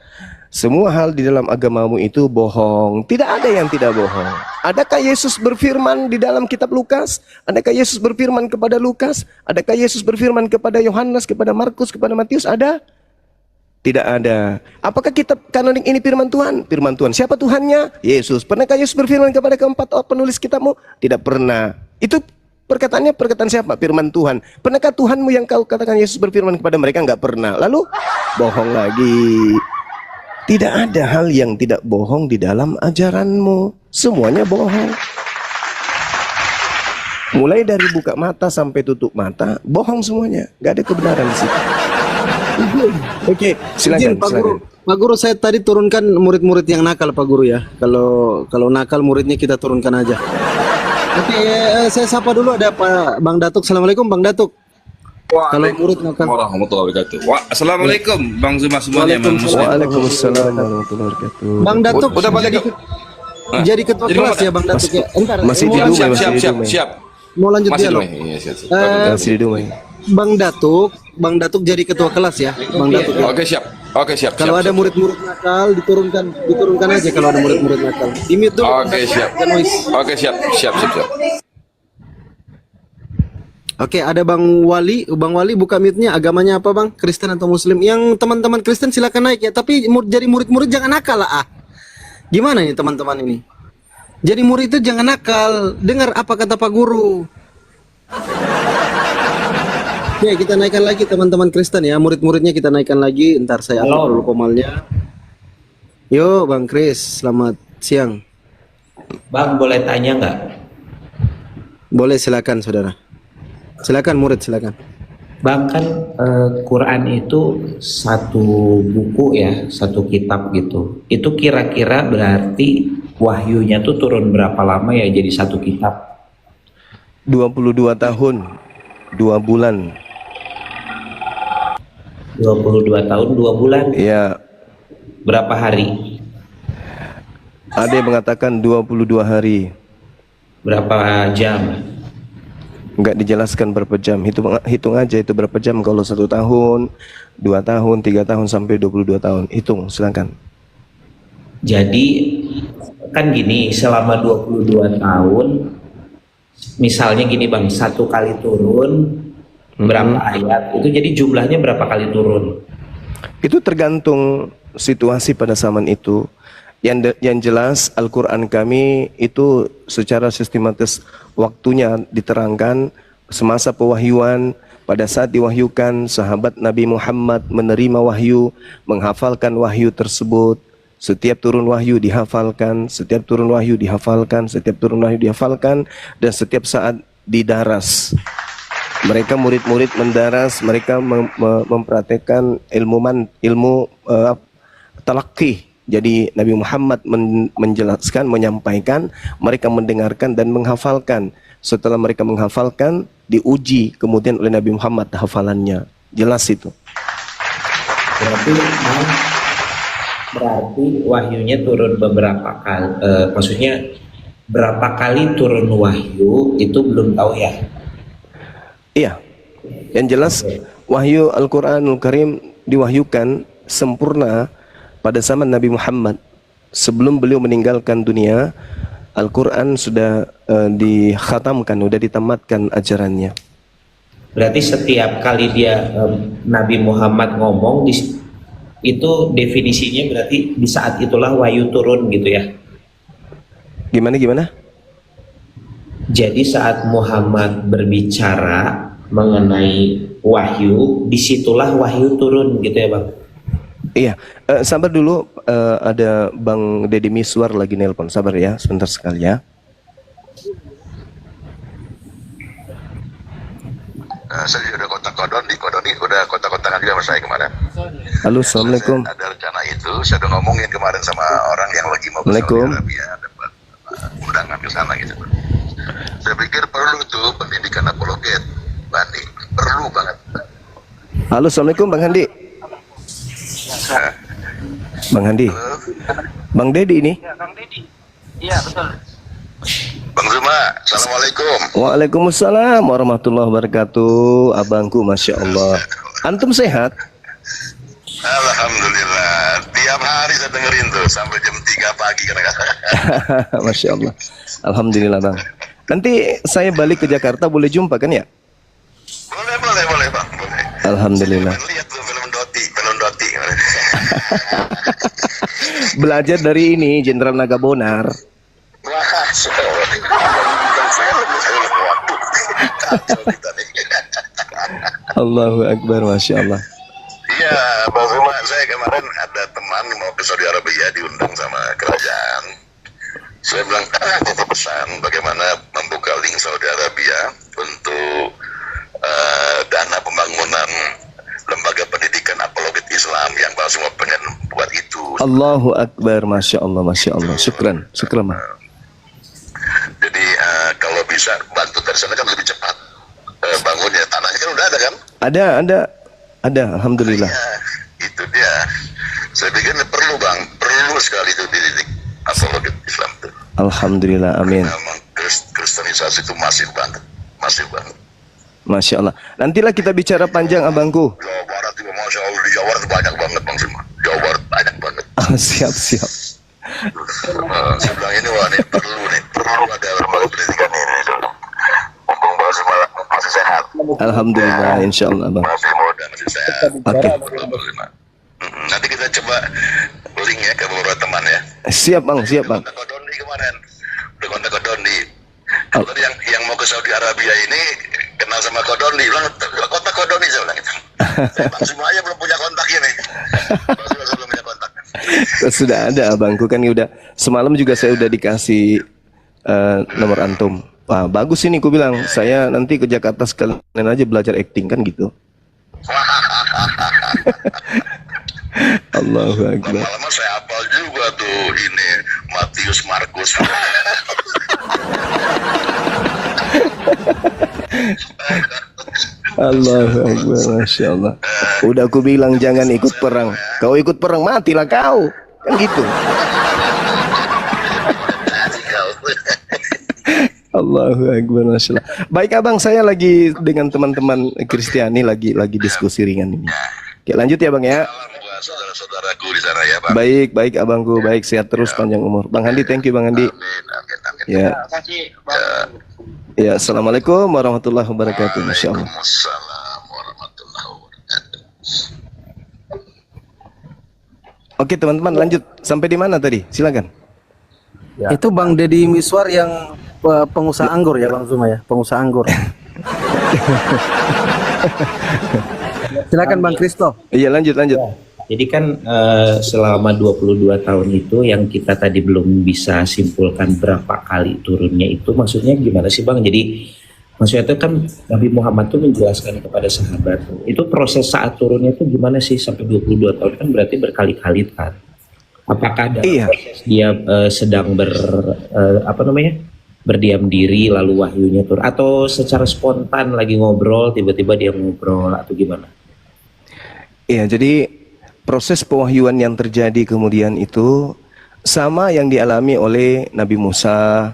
Speaker 1: Semua hal di dalam agamamu itu bohong. Tidak ada yang tidak bohong. Adakah Yesus berfirman di dalam kitab Lukas? Adakah Yesus berfirman kepada Lukas? Adakah Yesus berfirman kepada Yohanes, kepada Markus, kepada Matius? Ada? Tidak ada. Apakah kitab kanonik ini firman Tuhan? Firman Tuhan. Siapa Tuhannya? Yesus. Pernahkah Yesus berfirman kepada keempat penulis kitabmu? Tidak pernah. Itu perkataannya perkataan siapa? Firman Tuhan. Pernahkah Tuhanmu yang kau katakan Yesus berfirman kepada mereka? Enggak pernah. Lalu bohong lagi. Tidak ada hal yang tidak bohong di dalam ajaranmu. Semuanya bohong. Mulai dari buka mata sampai tutup mata, bohong semuanya. Gak ada kebenaran di situ. Oke, silakan.
Speaker 2: Pak Guru. Pak Guru, saya tadi turunkan murid-murid yang nakal, Pak Guru ya. Kalau nakal muridnya kita turunkan aja. Oke, saya sapa dulu ada Pak Bang Datuk. Assalamualaikum Bang Datuk. Kalau murid nakal.
Speaker 6: Warahmatullahi wabarakatuh. Assalamualaikum Bang Zuma semuanya.
Speaker 1: Waalaikumsalam warahmatullahi wabarakatuh.
Speaker 2: Bang Datuk
Speaker 6: Udah balik ke
Speaker 2: jadi ketua kelas ya Bang Datuk ya. Entar
Speaker 1: masih
Speaker 2: mau
Speaker 1: di
Speaker 2: lanjut-
Speaker 1: rumah,
Speaker 6: siap.
Speaker 2: mau lanjut
Speaker 6: Masih
Speaker 2: dialog.
Speaker 6: dulu. Iya, siap.
Speaker 1: Masih di rumah.
Speaker 2: Bang Datuk jadi ketua kelas ya, Bang Datuk. Ya.
Speaker 6: Oke, siap.
Speaker 2: Kalau ada murid-murid nakal diturunkan aja kalau ada murid-murid nakal. Di mute dulu.
Speaker 6: Oke, siap.
Speaker 2: Kan, Wis.
Speaker 6: Oke, siap.
Speaker 2: Oke, ada Bang Wali. Bang Wali buka mute-nya. Agamanya apa Bang? Kristen atau Muslim? Yang teman-teman Kristen silakan naik ya. Tapi jadi murid-murid jangan nakal lah. Gimana nih teman-teman ini? Jadi murid itu jangan nakal. Dengar apa kata Pak Guru. Oke, kita naikkan lagi teman-teman Kristen ya. Murid-muridnya kita naikkan lagi. Ntar saya atur dulu komalnya. Yo Bang Kris, selamat siang.
Speaker 7: Bang, boleh tanya nggak?
Speaker 2: Boleh, silakan saudara. Silakan murid, silakan.
Speaker 7: Bang, kan Quran itu satu buku ya, satu kitab gitu. Itu kira-kira berarti wahyunya tuh turun berapa lama ya jadi satu kitab?
Speaker 1: 22 tahun 2 bulan.
Speaker 7: 22 tahun 2 bulan.
Speaker 1: Ya,
Speaker 7: Berapa hari?
Speaker 1: ada yang mengatakan 22 hari.
Speaker 7: Berapa jam?
Speaker 1: Enggak dijelaskan berapa jam. Hitung aja itu berapa jam. Kalau 1 tahun, 2 tahun, 3 tahun sampai 22 tahun. Hitung, silakan.
Speaker 7: Jadi kan gini, selama 22 tahun misalnya gini Bang, satu kali turun berapa ayat? Itu jadi jumlahnya berapa kali turun?
Speaker 1: Itu tergantung situasi pada zaman itu. Yang jelas Al-Quran kami itu secara sistematis waktunya diterangkan semasa pewahyuan. Pada saat diwahyukan, sahabat Nabi Muhammad menerima wahyu, menghafalkan wahyu tersebut. Setiap turun wahyu dihafalkan, setiap turun wahyu dihafalkan, setiap turun wahyu dihafalkan, dan setiap saat didaras. Mereka murid-murid mendaras, mereka mempraktekkan ilmu talaqi. Jadi Nabi Muhammad menjelaskan, menyampaikan, mereka mendengarkan dan menghafalkan. Setelah mereka menghafalkan, diuji kemudian oleh Nabi Muhammad hafalannya. Jelas itu.
Speaker 7: Berarti wahyunya turun beberapa kali. Maksudnya berapa kali turun wahyu itu belum tahu ya?
Speaker 1: Iya. Yang jelas wahyu Al-Quranul Karim diwahyukan sempurna pada zaman Nabi Muhammad. Sebelum beliau meninggalkan dunia, Al-Quran sudah dikhatamkan, sudah ditamatkan ajarannya.
Speaker 7: Berarti setiap kali dia Nabi Muhammad ngomong itu definisinya berarti di saat itulah wahyu turun gitu ya?
Speaker 1: Gimana?
Speaker 7: Jadi saat Muhammad berbicara mengenai wahyu, disitulah wahyu turun gitu ya Bang?
Speaker 1: Iya, sabar dulu, ada Bang Deddy Miswar lagi nelpon, sabar ya, sebentar sekali ya.
Speaker 8: Saya udah kontak-kodon di Kodoni, udah kontak-kontakan juga sama saya kemarin.
Speaker 1: Halo, assalamualaikum.
Speaker 8: Ada rencana itu, saya udah ngomongin kemarin sama orang yang lagi mau ke Saudi Arabia, dapat undangan ke sana gitu. Saya pikir perlu tuh pendidikan apologet, Bani, perlu banget.
Speaker 1: Halo, assalamualaikum Bang Handi. Bang Handi.
Speaker 8: Halo.
Speaker 1: Bang Deddy ini.
Speaker 9: Ya, Bang Deddy. Iya, betul.
Speaker 8: Bang Zuma, assalamualaikum.
Speaker 1: Waalaikumsalam warahmatullahi wabarakatuh. Abangku, masya Allah. Antum sehat?
Speaker 8: Alhamdulillah. Tiap hari saya dengerin tuh sampai jam 3 pagi kadang-kadang.
Speaker 1: Masya Allah. Alhamdulillah Bang. Nanti saya balik ke Jakarta, boleh jumpa kan ya?
Speaker 8: Boleh Bang, boleh.
Speaker 1: Alhamdulillah.
Speaker 8: Lihat tuh film Doti.
Speaker 1: Belajar dari ini Jenderal Nagabonar.
Speaker 8: Wah,
Speaker 1: Allahu Akbar, masya Allah.
Speaker 8: Iya, Bang Zuma, saya kemarin ada teman mau ke Saudi Arabia diundang sama kerajaan. Saya bilang, titip pesan bagaimana membuka link Saudi Arabia untuk dana pembangunan lembaga pendidikan apologet Islam yang Bang Zuma pengen buat itu.
Speaker 1: Allahu Akbar, masya Allah, masya Allah. Syukran, Bang.
Speaker 8: Jadi kalau bisa bantu dari sana kan lebih cepat bangunnya, tanahnya kan udah ada kan?
Speaker 1: Ada, alhamdulillah.
Speaker 8: Ya, itu dia. Saya pikir ini perlu Bang, perlu sekali itu dididik apologet Islam itu.
Speaker 1: Alhamdulillah, amin.
Speaker 8: Memang kristenisasi itu masif banget.
Speaker 1: Masya Allah. Nantilah kita bicara panjang abangku.
Speaker 8: Jawa Barat itu Masya Allah, di Jawa Barat itu banyak banget Bang Zuma. Jawa Barat banyak banget.
Speaker 1: Siap.
Speaker 8: Saya bilang ini wah ini perlu ada lembaga pendidikan ini. Mumpung Bang Zuma masih sehat.
Speaker 1: Alhamdulillah, insya Allah bang.
Speaker 8: Masih muda, masih sehat.
Speaker 1: Oke.
Speaker 8: Alhamdulillah. Nanti kita coba link ya ke beberapa teman ya.
Speaker 1: Siap bang, siap bang.
Speaker 8: Kontak Kodondi kemarin, udah kontak Kodondi. Kalau tadi yang mau ke Saudi Arabia ini kenal sama Kodondi, bilang kontak Kodondi, saya bilang gitu. Saya Bang Zuma aja belum punya kontak ini. Bang Zuma belum punya kontak.
Speaker 1: Sudah ada abangku kan udah semalam juga saya udah dikasih nomor antum. Wah bagus ini, ku bilang saya nanti ke Jakarta sekalian aja belajar acting kan gitu. Allahu Akbar.
Speaker 8: Lama-lama saya hafal juga tuh ini Matius Markus.
Speaker 1: Allahu Akbar, Masya Allah. Udah aku bilang jangan ikut perang. Kau ikut perang matilah kau. Kan gitu. Allahu Akbar, Masya Allah. Baik abang, saya lagi dengan teman-teman Kristiani lagi diskusi ringan ini. Oke, lanjut ya bang ya.
Speaker 8: Saudara-saudaraku di sana ya Bang.
Speaker 1: Baik, baik abangku, baik, sehat terus, panjang umur. Bang Handi, thank you Bang Handi.
Speaker 8: Amin.
Speaker 1: Ya. Ya, assalamualaikum warahmatullahi wabarakatuh. Masya Allah.
Speaker 8: Waalaikumsalam warahmatullahi wabarakatuh.
Speaker 1: Oke teman-teman, lanjut sampai di mana tadi? Silakan.
Speaker 2: Itu Bang Deddy Miswar yang pengusaha anggur ya Bang Zuma ya, pengusaha anggur. Silakan Bang Kristo.
Speaker 1: Iya lanjut.
Speaker 7: Jadi kan selama 22 tahun itu yang kita tadi belum bisa simpulkan berapa kali turunnya itu maksudnya gimana sih Bang? Jadi maksudnya itu kan Nabi Muhammad tuh menjelaskan kepada sahabat itu proses saat turunnya itu gimana sih sampai 22 tahun kan berarti berkali-kali kan? Apakah ada proses dia sedang berdiam diri lalu wahyunya turun atau secara spontan lagi ngobrol tiba-tiba dia ngobrol atau gimana?
Speaker 1: Iya, jadi proses pewahyuan yang terjadi kemudian itu sama yang dialami oleh Nabi Musa,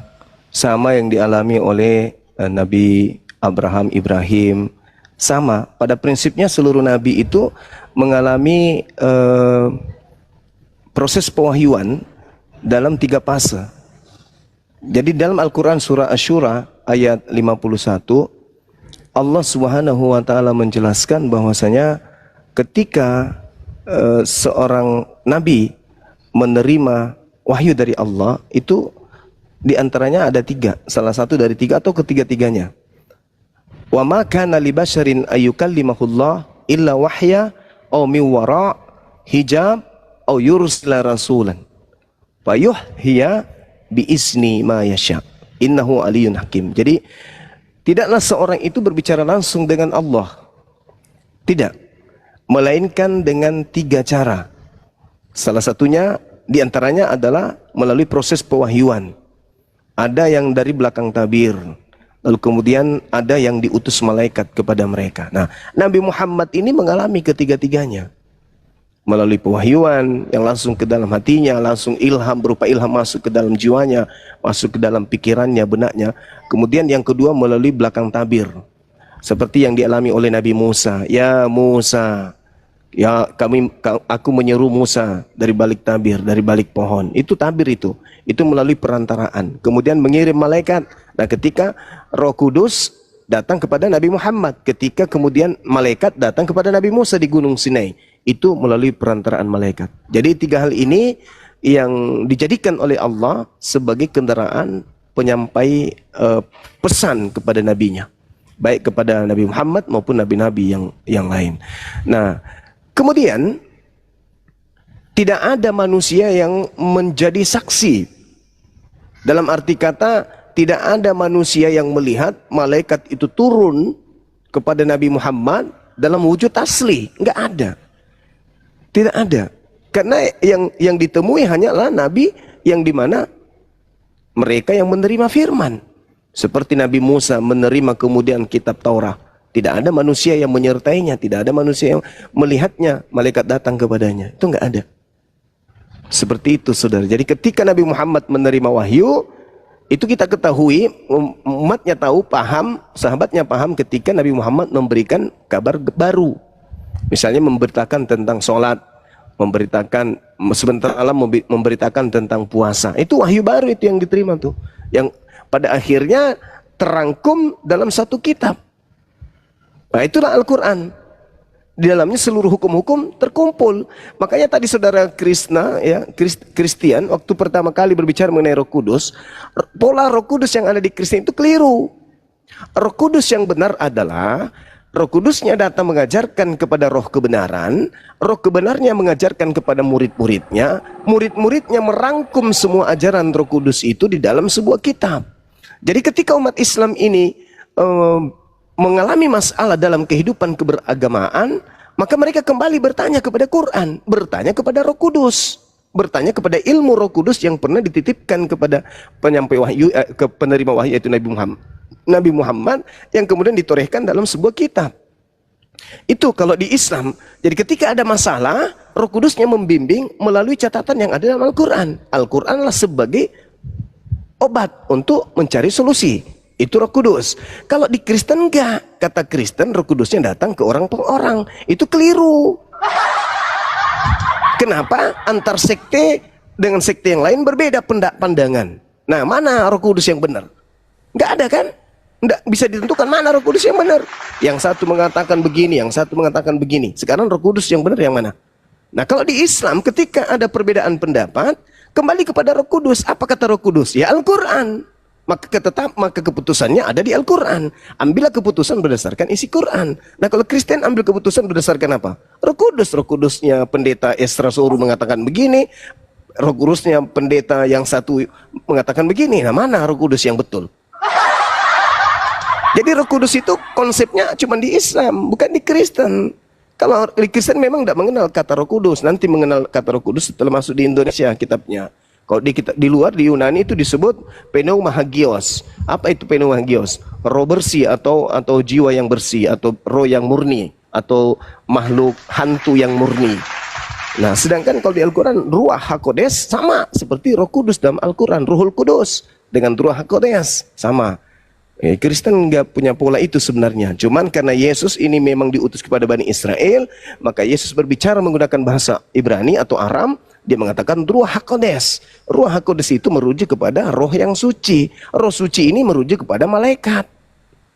Speaker 1: sama yang dialami oleh Nabi Ibrahim, sama. Pada prinsipnya seluruh Nabi itu mengalami proses pewahyuan dalam 3 fase. Jadi dalam Al-Quran surah Asy-Syura ayat 51, Allah Subhanahu wa Ta'ala menjelaskan bahwasanya ketika seorang nabi menerima wahyu dari Allah itu diantaranya ada 3, salah satu dari 3 atau ketiga-tiganya. Wa ma kana li basyarin ayyukallimahullah illa wahya aw min wara hijab aw yursila rasulan fayuhhiya bi izni ma yasha innahu aliyyun hakim. Jadi tidaklah seorang itu berbicara langsung dengan Allah, tidak, melainkan dengan 3 cara. Salah satunya diantaranya adalah melalui proses pewahyuan. Ada yang dari belakang tabir, lalu kemudian ada yang diutus malaikat kepada mereka. Nah, Nabi Muhammad ini mengalami ketiga-tiganya. Melalui pewahyuan yang langsung ke dalam hatinya, langsung ilham, berupa ilham masuk ke dalam jiwanya, masuk ke dalam pikirannya, benaknya. Kemudian yang kedua melalui belakang tabir. Seperti yang dialami oleh Nabi Musa. Ya Musa, ya aku menyeru Musa dari balik tabir, dari balik pohon. Itu tabir itu melalui perantaraan. Kemudian mengirim malaikat. Nah, ketika Roh Kudus datang kepada Nabi Muhammad, ketika kemudian malaikat datang kepada Nabi Musa di Gunung Sinai, itu melalui perantaraan malaikat. Jadi 3 hal ini yang dijadikan oleh Allah sebagai kendaraan penyampai pesan kepada nabinya, baik kepada Nabi Muhammad maupun nabi-nabi yang lain. Nah, kemudian tidak ada manusia yang menjadi saksi. Dalam arti kata, tidak ada manusia yang melihat malaikat itu turun kepada Nabi Muhammad dalam wujud asli. Enggak ada. Tidak ada. Karena yang ditemui hanyalah nabi yang dimana mereka yang menerima firman. Seperti Nabi Musa menerima kemudian kitab Taurat. Tidak ada manusia yang menyertainya, tidak ada manusia yang melihatnya, malaikat datang kepadanya. Itu enggak ada. Seperti itu saudara. Jadi ketika Nabi Muhammad menerima wahyu, itu kita ketahui, umatnya tahu, paham, sahabatnya paham ketika Nabi Muhammad memberikan kabar baru. Misalnya memberitakan tentang sholat, memberitakan sebentar alam, memberitakan tentang puasa. Itu wahyu baru itu yang diterima tuh. Yang pada akhirnya terangkum dalam satu kitab. Nah, itulah Al-Quran. Di dalamnya seluruh hukum-hukum terkumpul. Makanya tadi saudara Krishna, ya, Christian, waktu pertama kali berbicara mengenai Roh Kudus, pola Roh Kudus yang ada di Kristen itu keliru. Roh Kudus yang benar adalah Roh Kudusnya datang mengajarkan kepada roh kebenaran, roh kebenarnya mengajarkan kepada murid-muridnya, murid-muridnya merangkum semua ajaran Roh Kudus itu di dalam sebuah kitab. Jadi ketika umat Islam ini mengalami masalah dalam kehidupan keberagamaan, maka mereka kembali bertanya kepada Quran, bertanya kepada Roh Kudus, bertanya kepada ilmu Roh Kudus yang pernah dititipkan kepada penyampai wahyu, ke penerima wahyu yaitu Nabi Muhammad yang kemudian ditorehkan dalam sebuah kitab. Itu kalau di Islam. Jadi ketika ada masalah, Roh Kudusnya membimbing melalui catatan yang ada dalam Al-Quran. Al-Quranlah sebagai obat untuk mencari solusi. Itu Roh Kudus. Kalau di Kristen enggak. Kata Kristen Roh Kudusnya datang ke orang per orang. Itu keliru. Kenapa? Antar sekte dengan sekte yang lain berbeda pandangan. Nah, mana Roh Kudus yang benar? Enggak ada kan? Enggak bisa ditentukan mana Roh Kudus yang benar. Yang satu mengatakan begini, yang satu mengatakan begini. Sekarang Roh Kudus yang benar yang mana? Nah, kalau di Islam ketika ada perbedaan pendapat, kembali kepada Roh Kudus. Apa kata Roh Kudus? Ya Al-Quran. Maka keputusannya ada di Al-Quran. Ambillah keputusan berdasarkan isi Quran. Nah, kalau Kristen ambil keputusan berdasarkan apa? Roh Kudus. Roh Kudusnya pendeta Esra Soru mengatakan begini, Roh Kudusnya pendeta yang satu mengatakan begini. Nah, mana Roh Kudus yang betul? Jadi Roh Kudus itu konsepnya cuma di Islam, bukan di Kristen. Kalau di Kristen memang tidak mengenal kata Roh Kudus, nanti mengenal kata Roh Kudus setelah masuk di Indonesia kitabnya. Kalau di luar, di Yunani itu disebut pneumahagios. Apa itu pneumahagios? Roh bersih atau jiwa yang bersih, atau roh yang murni, atau makhluk hantu yang murni. Nah, sedangkan kalau di Al-Quran, Ruach HaKodes sama seperti Roh Kudus dalam Al-Quran. Ruhul Kudus dengan Ruach HaKodes sama. Kristen nggak punya pola itu sebenarnya. Cuman karena Yesus ini memang diutus kepada Bani Israel, maka Yesus berbicara menggunakan bahasa Ibrani atau Aram. Dia mengatakan Ruach HaKodes. Ruach HaKodes itu merujuk kepada roh yang suci. Roh suci ini merujuk kepada malaikat.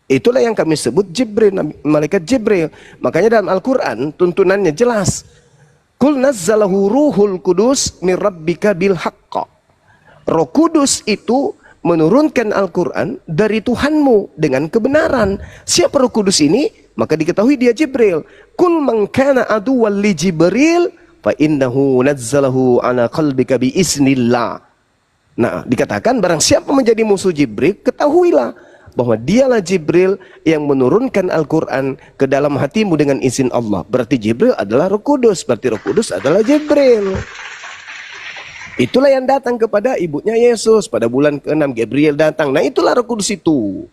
Speaker 1: Itulah yang kami sebut Jibril, malaikat Jibril. Makanya dalam Al-Quran tuntunannya jelas. Qul nazzalahu ruhul kudus min rabbika bil haqqa. Roh Kudus itu menurunkan Al-Quran dari Tuhanmu dengan kebenaran. Siapa Roh Kudus ini? Maka diketahui dia Jibril. Kul man kana aduwwan li Jibril fa innahu nazzalahu ala qalbika bi iznillah. Nah, dikatakan barang siapa menjadi musuh Jibril, ketahuilah bahwa dialah Jibril yang menurunkan Al-Quran ke dalam hatimu dengan izin Allah. Berarti Jibril adalah Roh Kudus, berarti Roh Kudus adalah Jibril. Itulah yang datang kepada ibunya Yesus pada bulan ke-6, Gabriel datang. Nah, itulah Roh Kudus itu.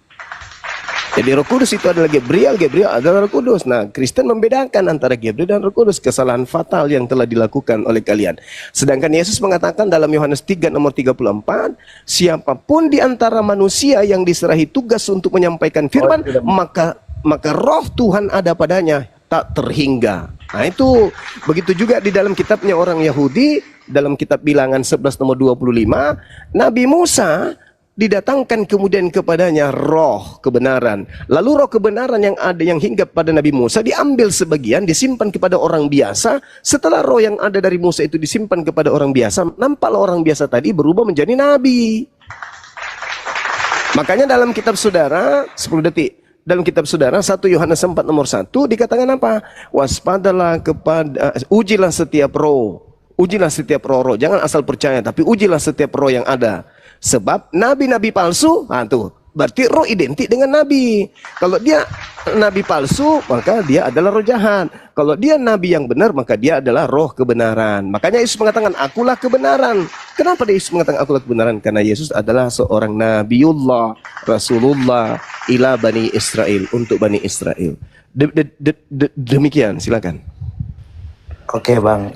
Speaker 1: Jadi Roh Kudus itu adalah Gabriel, Gabriel adalah Roh Kudus. Nah, Kristen membedakan antara Gabriel dan Roh Kudus, kesalahan fatal yang telah dilakukan oleh kalian. Sedangkan Yesus mengatakan dalam Yohanes 3 nomor 34, siapapun di antara manusia yang diserahi tugas untuk menyampaikan firman, maka roh Tuhan ada padanya, tak terhingga. Nah, itu begitu juga di dalam kitabnya orang Yahudi, dalam kitab Bilangan 11 nomor 25, Nabi Musa didatangkan kemudian kepadanya roh kebenaran. Lalu roh kebenaran yang ada yang hinggap pada Nabi Musa diambil sebagian, disimpan kepada orang biasa. Setelah roh yang ada dari Musa itu disimpan kepada orang biasa, nampaklah orang biasa tadi berubah menjadi nabi. Makanya dalam kitab saudara, 10 detik. Dalam kitab saudara 1 Yohanes 4 nomor 1 dikatakan apa? Waspadalah kepada, ujilah setiap roh. Ujilah setiap roh. Jangan asal percaya, tapi ujilah setiap roh yang ada. Sebab nabi-nabi palsu, nah tuh, berarti roh identik dengan nabi. Kalau dia nabi palsu, maka dia adalah roh jahat. Kalau dia nabi yang benar, maka dia adalah roh kebenaran. Makanya Yesus mengatakan, akulah kebenaran. Kenapa Yesus mengatakan akulah kebenaran? Karena Yesus adalah seorang nabiullah, rasulullah, ila Bani Israel, untuk Bani Israel. Demikian, silakan.
Speaker 7: Oke Bang,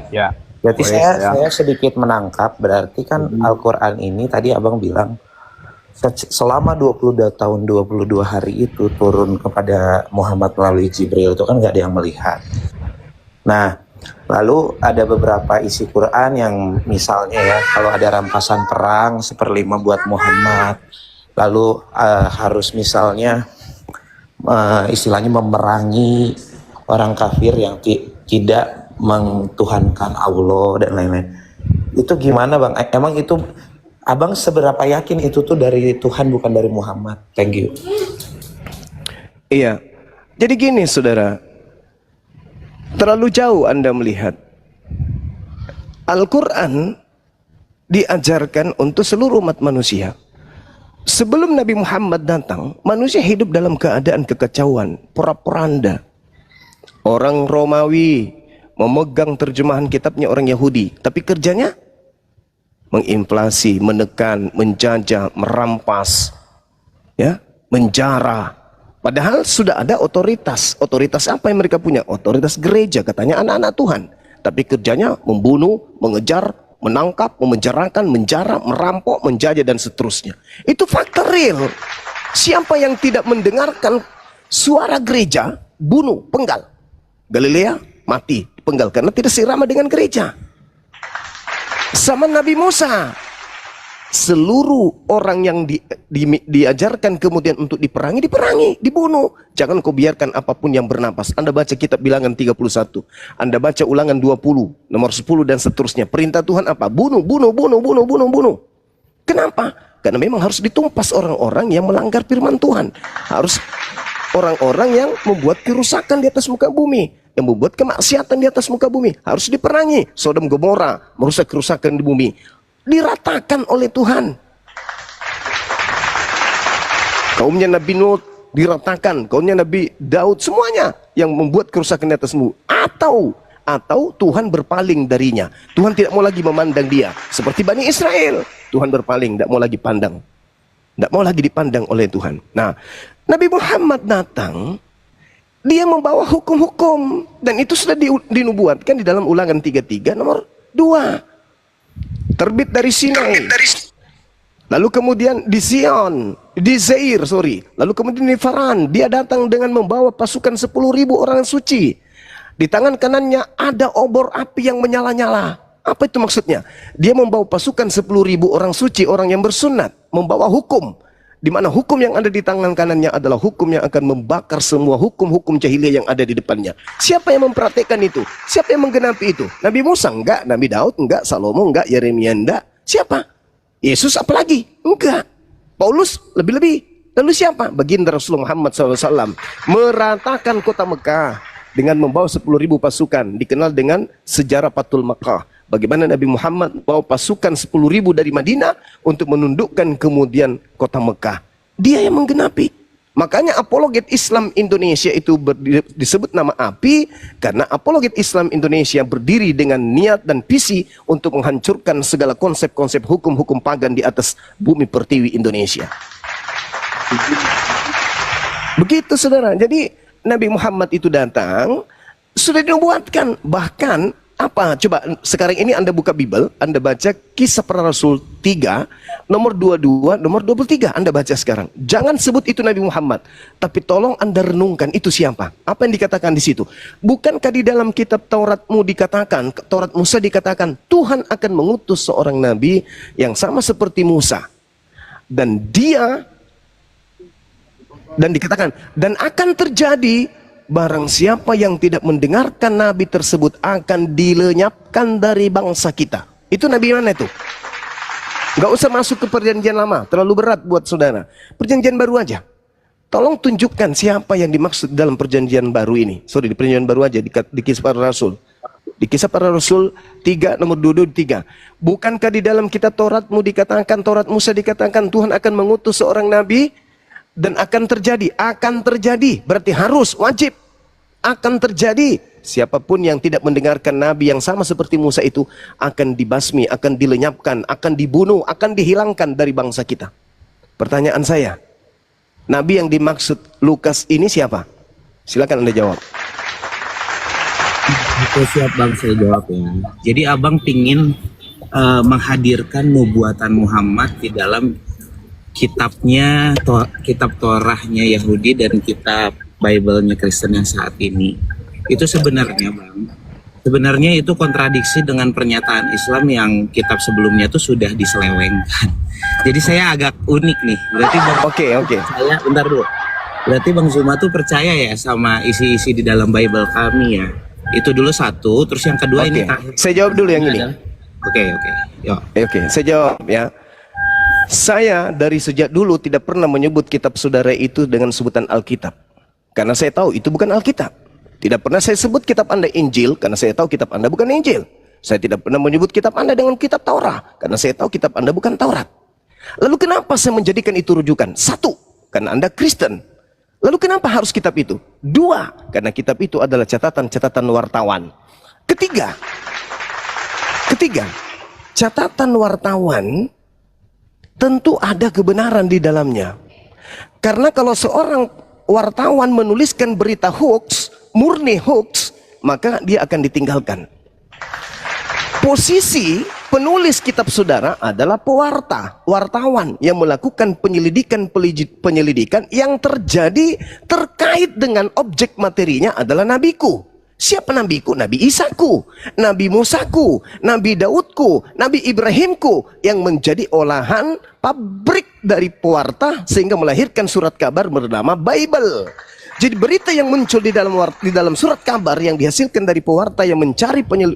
Speaker 3: Ya.
Speaker 7: berarti saya sedikit menangkap, berarti kan Al-Quran ini tadi Abang bilang selama 22 tahun 22 hari itu turun kepada Muhammad melalui Jibril, itu kan nggak ada yang melihat. Nah, lalu ada beberapa isi Quran yang misalnya ya, kalau ada rampasan perang 1/5 buat Muhammad, lalu harus misalnya istilahnya memerangi orang kafir yang tidak mengtuhankan Allah dan lain-lain. Itu gimana Bang? Emang itu Abang seberapa yakin itu tuh dari Tuhan bukan dari Muhammad? Thank you.
Speaker 1: Iya. Jadi gini saudara, terlalu jauh Anda melihat. Al-Quran diajarkan untuk seluruh umat manusia. Sebelum Nabi Muhammad datang, manusia hidup dalam keadaan kekacauan, porak-poranda. Orang Romawi memegang terjemahan kitabnya orang Yahudi, tapi kerjanya menginflasi, menekan, menjajah, merampas, ya, menjara. Padahal sudah ada otoritas. Otoritas apa yang mereka punya? Otoritas gereja, katanya anak-anak Tuhan. Tapi kerjanya membunuh, mengejar, menangkap, memenjarakan, menjara, merampok, menjajah dan seterusnya. Itu fakta real. Siapa yang tidak mendengarkan suara gereja, bunuh, penggal. Galilea mati, penggal karena tidak seirama dengan gereja. Sama Nabi Musa, seluruh orang yang diajarkan kemudian untuk diperangi, dibunuh. Jangan kau biarkan apapun yang bernapas. Anda baca kitab Bilangan 31, Anda baca Ulangan 20, nomor 10 dan seterusnya. Perintah Tuhan apa? Bunuh, bunuh, bunuh, bunuh, bunuh, bunuh. Kenapa? Karena memang harus ditumpas orang-orang yang melanggar firman Tuhan. Harus orang-orang yang membuat kerusakan di atas muka bumi, yang membuat kemaksiatan di atas muka bumi, harus diperangi. Sodom Gomora merusak kerusakan di bumi, diratakan oleh Tuhan. Kaumnya Nabi Nuh diratakan, kaumnya Nabi Daud, semuanya yang membuat kerusakan di atas bumi. Atau Tuhan berpaling darinya. Tuhan tidak mau lagi memandang dia. Seperti Bani Israel, Tuhan berpaling, tidak mau lagi pandang, tidak mau lagi dipandang oleh Tuhan. Nah, Nabi Muhammad datang, dia membawa hukum-hukum, dan itu sudah dinubuatkan di dalam Ulangan 33 nomor 2. Terbit dari Sinai, lalu kemudian di Zion, di Zair, lalu kemudian di Faran. Dia datang dengan membawa pasukan 10.000 orang suci. Di tangan kanannya ada obor api yang menyala-nyala. Apa itu maksudnya? Dia membawa pasukan 10.000 orang suci, orang yang bersunat, membawa hukum, di mana hukum yang ada di tangan kanannya adalah hukum yang akan membakar semua hukum-hukum jahiliyah yang ada di depannya. Siapa yang mempraktikkan itu? Siapa yang menggenapi itu? Nabi Musa enggak, Nabi Daud enggak, Salomo enggak, Yeremia enggak. Siapa? Yesus apalagi? Enggak. Paulus lebih-lebih. Lalu siapa? Baginda Rasulullah Muhammad SAW meratakan kota Mekah dengan membawa 10.000 pasukan, dikenal dengan sejarah Fathul Makkah. Bagaimana Nabi Muhammad bawa pasukan 10.000 dari Madinah untuk menundukkan kemudian kota Mekah. Dia yang menggenapi. Makanya apologet Islam Indonesia itu disebut nama API, karena apologet Islam Indonesia berdiri dengan niat dan visi untuk menghancurkan segala konsep-konsep hukum-hukum pagan di atas bumi pertiwi Indonesia. Begitu saudara. Jadi Nabi Muhammad itu datang, sudah dinubuatkan. Bahkan apa? Coba sekarang ini Anda buka Bible, Anda baca Kisah Para Rasul 3, nomor 22, nomor 23. Anda baca sekarang. Jangan sebut itu Nabi Muhammad, tapi tolong Anda renungkan itu siapa? Apa yang dikatakan di situ? Bukankah di dalam kitab Tauratmu dikatakan, Taurat Musa dikatakan, Tuhan akan mengutus seorang nabi yang sama seperti Musa. Dan dikatakan, dan akan terjadi, barang siapa yang tidak mendengarkan nabi tersebut akan dilenyapkan dari bangsa kita. Itu nabi mana itu? Gak usah masuk ke perjanjian lama, terlalu berat buat saudara. Perjanjian baru aja. Tolong tunjukkan siapa yang dimaksud dalam perjanjian baru ini. Di perjanjian baru aja, di Kisah Para Rasul. Di Kisah Para Rasul 3 nomor 23. Bukankah di dalam kitab Tauratmu dikatakan, Taurat Musa dikatakan, Tuhan akan mengutus seorang nabi dan akan terjadi, berarti harus, wajib, akan terjadi. Siapapun yang tidak mendengarkan nabi yang sama seperti Musa itu akan dibasmi, akan dilenyapkan, akan dibunuh, akan dihilangkan dari bangsa kita. Pertanyaan saya, nabi yang dimaksud Lukas ini siapa? Silakan Anda jawab.
Speaker 7: Oke, siap Bang, saya jawab ya. Jadi Abang pingin menghadirkan nubuatan Muhammad di dalam kitabnya, kitab Torahnya Yahudi dan kitab Bible-nya Kristen yang saat ini. Itu sebenarnya Bang, sebenarnya itu kontradiksi dengan pernyataan Islam yang kitab sebelumnya itu sudah diselewengkan. Jadi saya agak unik nih. Berarti Bang,
Speaker 1: Oke.
Speaker 7: saya bentar dulu. Berarti Bang Zuma tuh percaya ya sama isi-isi di dalam Bible kami ya. Itu dulu satu, terus yang kedua ini terakhir.
Speaker 1: Saya jawab dulu yang ini.
Speaker 7: Oke. Yuk.
Speaker 1: Oke, saya jawab ya. Saya dari sejak dulu tidak pernah menyebut kitab saudara itu dengan sebutan Alkitab. Karena saya tahu itu bukan Alkitab. Tidak pernah saya sebut kitab Anda Injil, karena saya tahu kitab Anda bukan Injil. Saya tidak pernah menyebut kitab Anda dengan kitab Taurat, karena saya tahu kitab Anda bukan Taurat. Lalu kenapa saya menjadikan itu rujukan? Satu, karena Anda Kristen. Lalu kenapa harus kitab itu? Dua, karena kitab itu adalah catatan-catatan wartawan. Ketiga, catatan wartawan tentu ada kebenaran di dalamnya. Karena kalau seorang wartawan menuliskan berita hoax, murni hoax, maka dia akan ditinggalkan. Posisi penulis kitab saudara adalah pewarta, wartawan yang melakukan penyelidikan yang terjadi terkait dengan objek materinya adalah nabiku. Siapa nabiku? Nabi Isaku, Nabi Musaku, Nabi Daudku, Nabi Ibrahimku yang menjadi olahan pabrik dari pewarta sehingga melahirkan surat kabar bernama Bible. Jadi berita yang muncul di dalam surat kabar yang dihasilkan dari pewarta yang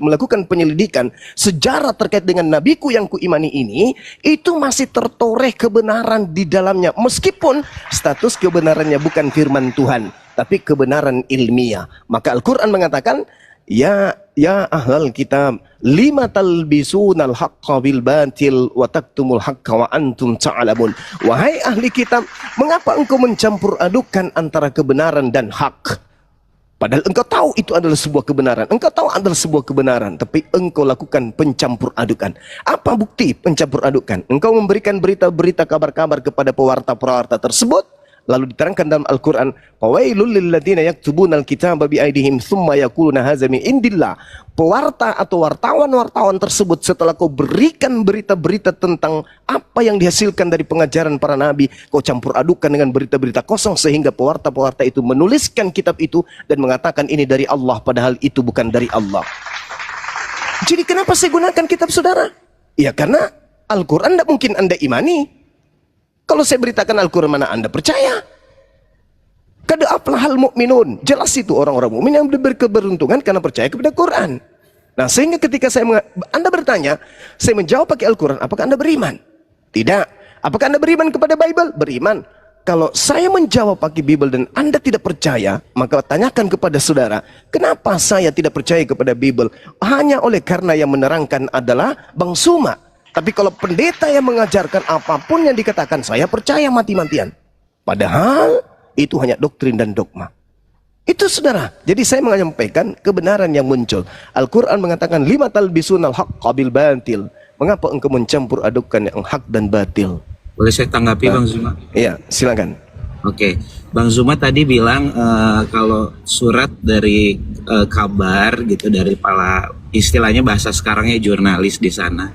Speaker 1: melakukan penyelidikan sejarah terkait dengan nabiku yang kuimani ini, itu masih tertoreh kebenaran di dalamnya meskipun status kebenarannya bukan firman Tuhan, tapi kebenaran ilmiah. Maka Al-Quran mengatakan, ya ahlal kitab, lima talbisunal haqqa bil batil wa taktumul haqqa wa antum ta'lamun. Wahai ahli kitab, mengapa engkau mencampur adukan antara kebenaran dan hak? Padahal engkau tahu itu adalah sebuah kebenaran. Engkau tahu adalah sebuah kebenaran, tapi engkau lakukan pencampur adukan. Apa bukti pencampur adukan? Engkau memberikan berita-berita kabar-kabar kepada pewarta-pewarta tersebut, lalu diterangkan dalam Al-Quran, "Fawailul lilladzina yaktubuna al-kitaba biaidihim tsumma yaquluna hadza min indillah." Pewarta atau wartawan-wartawan tersebut setelah kau berikan berita-berita tentang apa yang dihasilkan dari pengajaran para nabi, kau campur adukan dengan berita-berita kosong sehingga pewarta-pewarta itu menuliskan kitab itu dan mengatakan ini dari Allah padahal itu bukan dari Allah. Jadi kenapa saya gunakan kitab saudara? Ya karena Al-Quran tidak mungkin Anda imani. Kalau saya beritakan Al-Quran, mana Anda percaya? Kad aflahal mu'minun. Jelas itu orang-orang mukmin yang berkeberuntungan karena percaya kepada Quran. Nah, sehingga ketika Anda bertanya, saya menjawab pakai Al-Quran, apakah Anda beriman? Tidak. Apakah Anda beriman kepada Bible? Beriman. Kalau saya menjawab pakai Bible dan Anda tidak percaya, maka tanyakan kepada saudara, kenapa saya tidak percaya kepada Bible? Hanya oleh karena yang menerangkan adalah Bang Zuma. Tapi kalau pendeta yang mengajarkan apapun yang dikatakan, saya percaya mati-matian. Padahal itu hanya doktrin dan dogma. Itu saudara. Jadi saya menyampaikan kebenaran yang muncul. Al-Quran mengatakan, lima talbisunal haqqa bil batil. Mengapa engkau mencampur adukan yang hak dan batil?
Speaker 7: Boleh saya tanggapi Bang Zuma?
Speaker 1: Iya, silakan.
Speaker 7: Oke, Bang Zuma tadi bilang kalau surat dari kabar gitu, dari para istilahnya bahasa sekarangnya jurnalis di sana,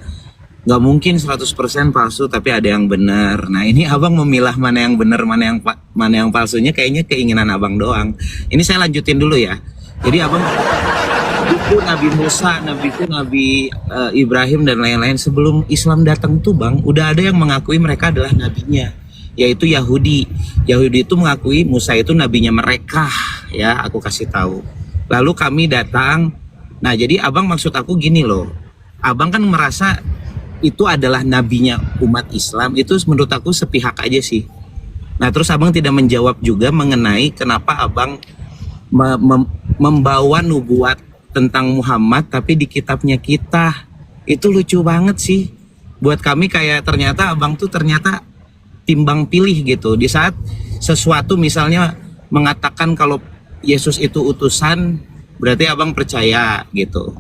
Speaker 7: nggak mungkin 100% palsu, tapi ada yang benar. Nah, ini abang memilah mana yang benar, mana yang palsunya, kayaknya keinginan abang doang. Ini saya lanjutin dulu ya. Jadi abang itu Nabi Musa, Nabi Ibrahim dan lain-lain sebelum Islam datang tuh bang, udah ada yang mengakui mereka adalah nabinya, yaitu Yahudi. Yahudi itu mengakui Musa itu nabinya mereka, ya aku kasih tahu. Lalu kami datang. Nah, jadi abang maksud aku gini loh, abang kan merasa itu adalah nabinya umat Islam, itu menurut aku sepihak aja sih. Nah, terus abang tidak menjawab juga mengenai kenapa abang membawa nubuat tentang Muhammad tapi di kitabnya kita. Itu lucu banget sih buat kami, kayak ternyata abang tuh ternyata timbang pilih gitu. Di saat sesuatu misalnya mengatakan kalau Yesus itu utusan, berarti abang percaya gitu.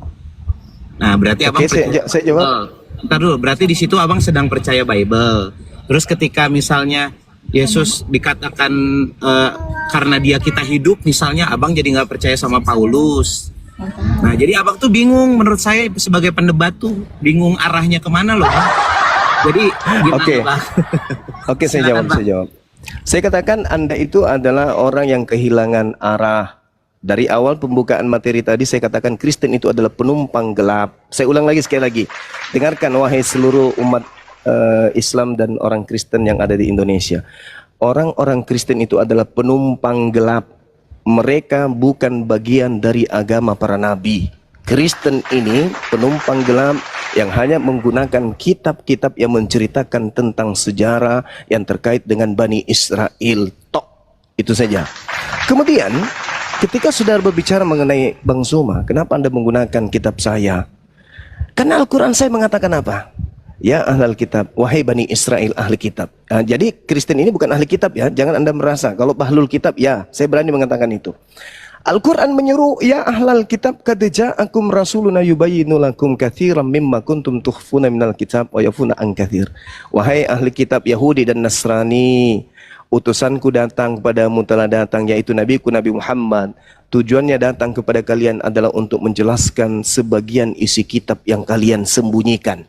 Speaker 7: Nah, berarti abang percaya.
Speaker 1: Saya jawab.
Speaker 7: Ntar dulu, berarti di situ abang sedang percaya Bible. Terus ketika misalnya Yesus dikatakan karena dia kita hidup, misalnya abang jadi nggak percaya sama Paulus. Nah, jadi abang tuh bingung, menurut saya sebagai pendebat tuh bingung arahnya kemana loh, Bang. Jadi gimana,
Speaker 1: Oke, saya jawab. Saya katakan Anda itu adalah orang yang kehilangan arah. Dari awal pembukaan materi tadi saya katakan Kristen itu adalah penumpang gelap. Saya ulang lagi sekali lagi. Dengarkan wahai seluruh umat Islam dan orang Kristen yang ada di Indonesia. orang-orang Kristen itu adalah penumpang gelap. Mereka bukan bagian dari agama para nabi. Kristen ini penumpang gelap yang hanya menggunakan kitab-kitab yang menceritakan tentang sejarah yang terkait dengan Bani Israel. Tok. Itu saja. Kemudian ketika saudara berbicara mengenai Bang Zuma, kenapa Anda menggunakan kitab saya? Karena Al-Quran saya mengatakan apa? Ya ahlal kitab, wahai Bani Israel ahli kitab. Jadi Kristen ini bukan ahli kitab ya. Jangan Anda merasa kalau bahlul kitab, ya saya berani mengatakan itu. Al-Quran menyuruh, ya ahlal kitab qad ja'akum rasuluna yubayyinu lakum katsiran mimma kuntum tukhfuna minal kitab wa yafuna an katsir. Wahai ahli kitab Yahudi dan Nasrani, utusanku datang kepadamu telah datang, yaitu nabiku Nabi Muhammad. Tujuannya datang kepada kalian adalah untuk menjelaskan sebagian isi kitab yang kalian sembunyikan.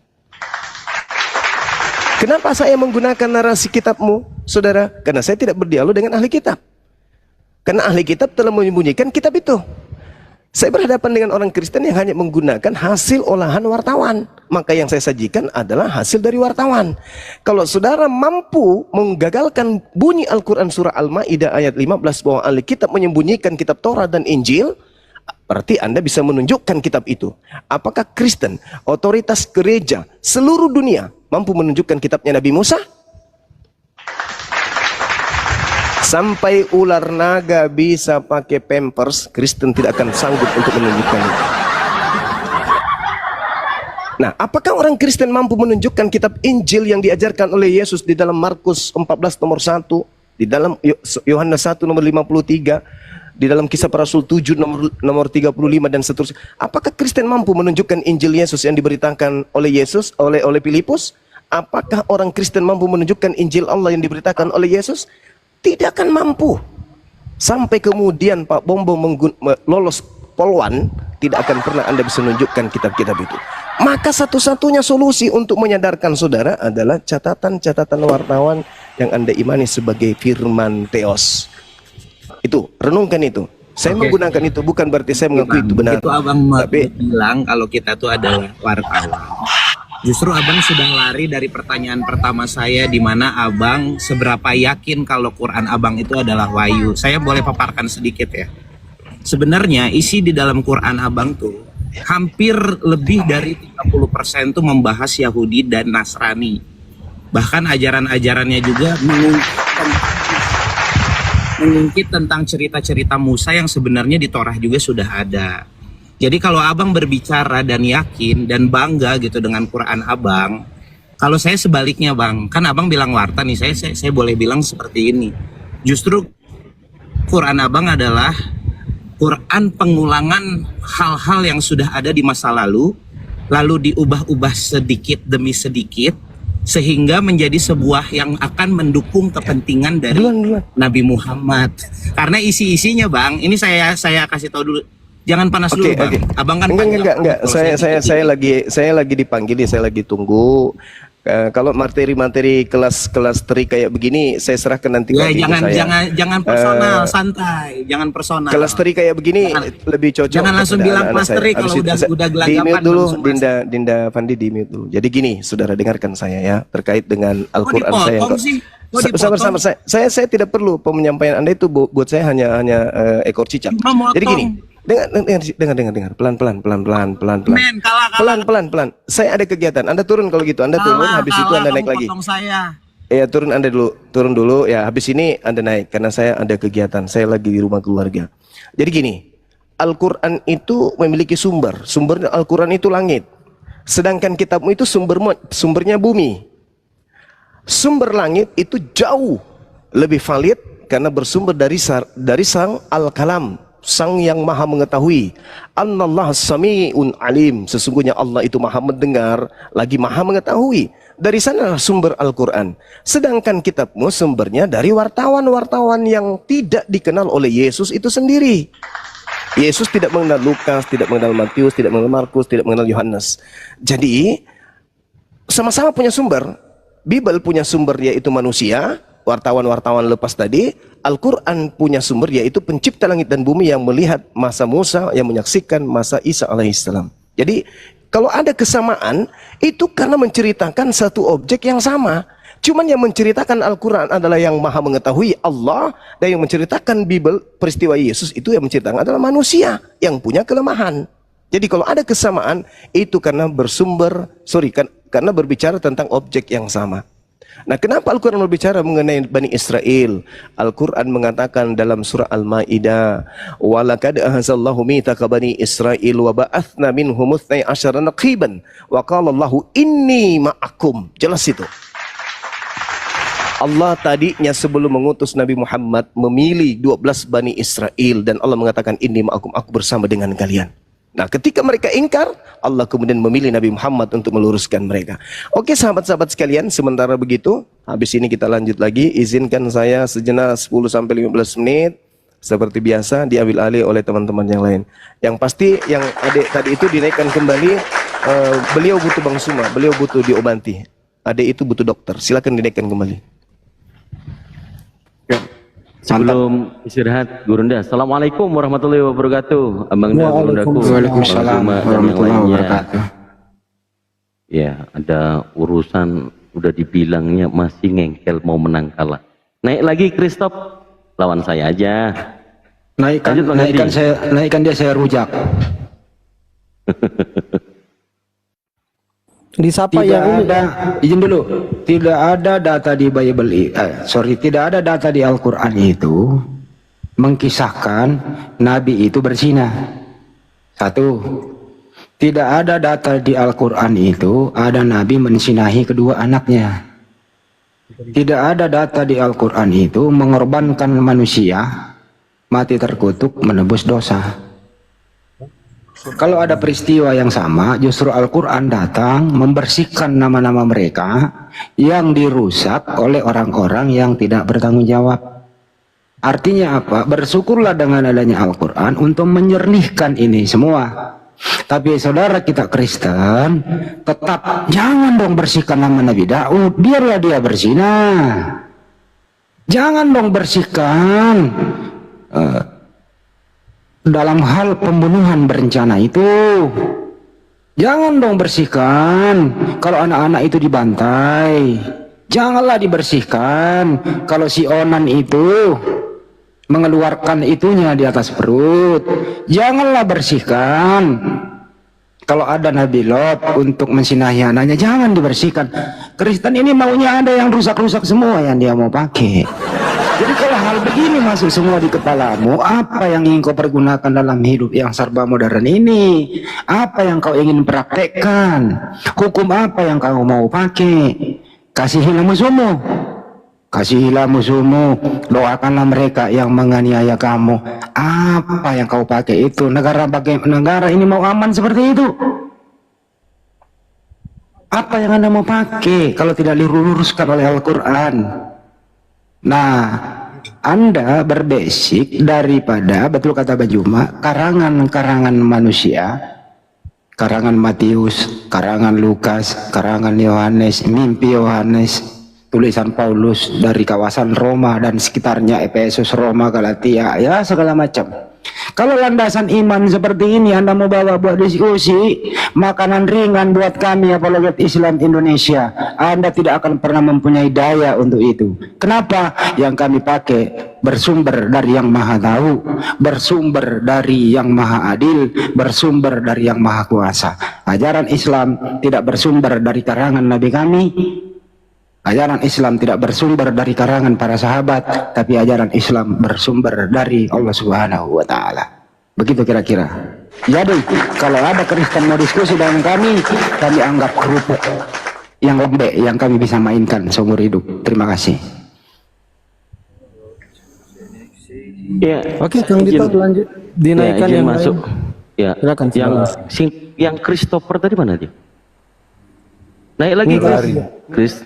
Speaker 1: Kenapa saya menggunakan narasi kitabmu, saudara? Karena saya tidak berdialog dengan ahli kitab. Karena ahli kitab telah menyembunyikan kitab itu. Saya berhadapan dengan orang Kristen yang hanya menggunakan hasil olahan wartawan. Maka yang saya sajikan adalah hasil dari wartawan. Kalau saudara mampu menggagalkan bunyi Al-Quran surah Al-Ma'idah ayat 15 bahwa ahli kitab menyembunyikan kitab Taurat dan Injil, berarti Anda bisa menunjukkan kitab itu. Apakah Kristen, otoritas gereja seluruh dunia mampu menunjukkan kitabnya Nabi Musa? Sampai ular naga bisa pakai pampers, Kristen tidak akan sanggup untuk menunjukkan itu. Nah, apakah orang Kristen mampu menunjukkan kitab Injil yang diajarkan oleh Yesus di dalam Markus 14 nomor 1, di dalam Yohanes 1 nomor 53, di dalam Kisah Para Rasul 7 nomor 35 dan seterusnya? Apakah Kristen mampu menunjukkan Injil Yesus yang diberitakan oleh Yesus oleh Filipus? Apakah orang Kristen mampu menunjukkan Injil Allah yang diberitakan oleh Yesus? Tidak akan mampu. Sampai kemudian Pak Bombo lolos Polwan, tidak akan pernah Anda bisa menunjukkan kitab-kitab itu. Maka satu-satunya solusi untuk menyadarkan saudara adalah catatan-catatan wartawan yang Anda imani sebagai firman Theos. Itu, renungkan itu. Saya menggunakan itu bukan berarti saya mengaku itu benar.
Speaker 7: Itu abang
Speaker 1: Tapi
Speaker 7: bilang kalau kita tuh adalah wartawan. Justru abang sedang lari dari pertanyaan pertama saya, di mana abang seberapa yakin kalau Quran abang itu adalah wahyu. Saya boleh paparkan sedikit ya. Sebenarnya isi di dalam Quran abang tuh hampir lebih dari 30% tuh membahas Yahudi dan Nasrani. Bahkan ajaran-ajarannya juga mengungkit tentang cerita-cerita Musa yang sebenarnya di Torah juga sudah ada. Jadi kalau abang berbicara dan yakin dan bangga gitu dengan Quran abang, kalau saya sebaliknya bang, kan abang bilang warta nih, saya boleh bilang seperti ini. Justru Quran abang adalah Quran pengulangan hal-hal yang sudah ada di masa lalu diubah-ubah sedikit demi sedikit, sehingga menjadi sebuah yang akan mendukung kepentingan dari Nabi Muhammad. Karena isi-isinya bang, ini saya kasih tahu dulu. Jangan panas dulu bang. Abang kan
Speaker 1: enggak. Saya lagi dipanggil, saya lagi tunggu. Kalau materi-materi kelas teri kayak begini, saya serahkan nanti ke
Speaker 7: jangan personal, santai, jangan personal.
Speaker 1: Kelas teri kayak begini lebih cocok.
Speaker 7: Jangan langsung bilang kelas teri kalau udah gelagapan.
Speaker 1: Di-mute dulu, Dinda Fandi di-mute dulu. Jadi gini, saudara dengarkan saya ya, terkait dengan Al-Quran saya. Sama saya tidak perlu penyampaian Anda itu buat saya hanya ekor cicak. Jadi gini. Dengar, pelan-pelan. Saya ada kegiatan. Anda turun kalau gitu. Anda turun, habis itu Anda naik lagi. Ya turun dulu. Ya habis ini Anda naik karena saya ada kegiatan. Saya lagi di rumah keluarga. Jadi gini, Al-Quran itu memiliki sumber. Sumbernya Al-Quran itu langit. Sedangkan kitabmu itu sumbernya bumi. Sumber langit itu jauh lebih valid karena bersumber dari sang Al-Kalam, Sang yang maha mengetahui. Annallahu sami'un alim. Sesungguhnya Allah itu maha mendengar lagi maha mengetahui. Dari sana sumber Al-Quran. Sedangkan kitabmu sumbernya dari wartawan-wartawan yang tidak dikenal oleh Yesus itu sendiri. Yesus tidak mengenal Lukas, tidak mengenal Matius, tidak mengenal Markus, tidak mengenal Yohanes. Jadi sama-sama punya sumber. Bible punya sumber yaitu manusia, wartawan-wartawan lepas tadi. Al-Quran punya sumber yaitu pencipta langit dan bumi yang melihat masa Musa, yang menyaksikan masa Isa alaihissalam. Jadi kalau ada kesamaan itu karena menceritakan satu objek yang sama. Cuman yang menceritakan Al-Quran adalah yang maha mengetahui, Allah, dan yang menceritakan Bible, peristiwa Yesus itu yang menceritakan adalah manusia yang punya kelemahan. Jadi kalau ada kesamaan, itu karena karena berbicara tentang objek yang sama. Nah, kenapa Al-Quran berbicara mengenai Bani Israel? Al-Quran mengatakan dalam surah Al-Ma'idah, وَلَقَدْ أَخَذَ اللَّهُ مِيثَاقَ بَنِي إِسْرَائِيلَ وَبَعَثْنَا مِنْهُمُ 12 نَقِيبًا وَقَالَ اللَّهُ إِنِّي مَعَكُمْ. Jelas itu. Allah tadinya sebelum mengutus Nabi Muhammad memilih 12 Bani Israel, dan Allah mengatakan, inni ma'akum, aku bersama dengan kalian. Nah, ketika mereka ingkar, Allah kemudian memilih Nabi Muhammad untuk meluruskan mereka. Oke, sahabat-sahabat sekalian, sementara begitu, habis ini kita lanjut lagi. Izinkan saya sejenak 10-15 menit, seperti biasa diambil alih oleh teman-teman yang lain. Yang pasti yang adik tadi itu dinaikkan kembali, beliau butuh Bang Suma, beliau butuh diobati. Adik itu butuh dokter, silakan dinaikkan kembali.
Speaker 10: Sebelum istirahat, Gurunda, Assalamualaikum warahmatullahi wabarakatuh. Abang dan Gurundaku.
Speaker 2: Waalaikumsalam warahmatullahi wabarakatuh.
Speaker 10: Ya, ada urusan udah dibilangnya masih ngengkel mau menang kalah. Naik lagi Christoph, lawan saya aja.
Speaker 2: Naikkan dia, saya rujak. Disapa yang ada, izin dulu, tidak ada data di Bible, tidak ada data di Al-Quran itu mengkisahkan Nabi itu berzina. Satu, tidak ada data di Al-Quran itu ada Nabi mensinahi kedua anaknya. Tidak ada data di Al-Quran itu mengorbankan manusia mati terkutuk menebus dosa. Kalau ada peristiwa yang sama, justru Al-Quran datang membersihkan nama-nama mereka yang dirusak oleh orang-orang yang tidak bertanggung jawab. Artinya apa? Bersyukurlah dengan adanya Al-Quran untuk menyernihkan ini semua. Tapi saudara kita Kristen, tetap jangan dong bersihkan nama Nabi Daud, biarlah dia berzina. Jangan dong bersihkan dalam hal pembunuhan berencana itu. Jangan dong bersihkan kalau anak-anak itu dibantai. Janganlah dibersihkan kalau si Onan itu mengeluarkan itunya di atas perut. Janganlah bersihkan kalau ada Nabi Lot untuk mensinahi anaknya. Jangan dibersihkan. Kristen ini maunya ada yang rusak-rusak semua yang dia mau pakai. Jadi kalau hal begini masuk semua di kepalamu, apa yang ingin kau pergunakan dalam hidup yang serba modern ini? Apa yang kau ingin praktekkan? Hukum apa yang kau mau pakai? Kasihilah musuhmu. Kasihilah musuhmu. Doakanlah mereka yang menganiaya kamu. Apa yang kau pakai itu? Negara ini mau aman seperti itu? Apa yang Anda mau pakai kalau tidak diluruskan oleh Al-Quran? Nah, Anda berbasic daripada, betul kata Bajuma, karangan-karangan manusia, karangan Matius, karangan Lukas, karangan Yohanes, mimpi Yohanes, tulisan Paulus dari kawasan Roma dan sekitarnya, Efesus, Roma, Galatia, ya segala macam. Kalau landasan iman seperti ini Anda mau bawa buat diskusi, makanan ringan buat kami apologet Islam Indonesia, Anda tidak akan pernah mempunyai daya untuk itu. Kenapa? Yang kami pakai bersumber dari yang maha tahu, bersumber dari yang maha adil, bersumber dari yang maha kuasa. Ajaran Islam tidak bersumber dari karangan Nabi kami. Ajaran Islam tidak bersumber dari karangan para sahabat, tapi ajaran Islam bersumber dari Allah Subhanahu wa Ta'ala. Begitu kira-kira. Jadi, kalau ada Kristen mau diskusi dengan kami anggap kerupuk yang lembek yang kami bisa mainkan seumur hidup. Terima kasih.
Speaker 10: Ya,
Speaker 2: oke, Kang Dito lanjut. Dinaikkan
Speaker 10: ya,
Speaker 2: yang
Speaker 10: masuk.
Speaker 2: Lain.
Speaker 10: Ya,
Speaker 2: silakan.
Speaker 10: yang Christopher tadi mana dia? Naik lagi, Chris.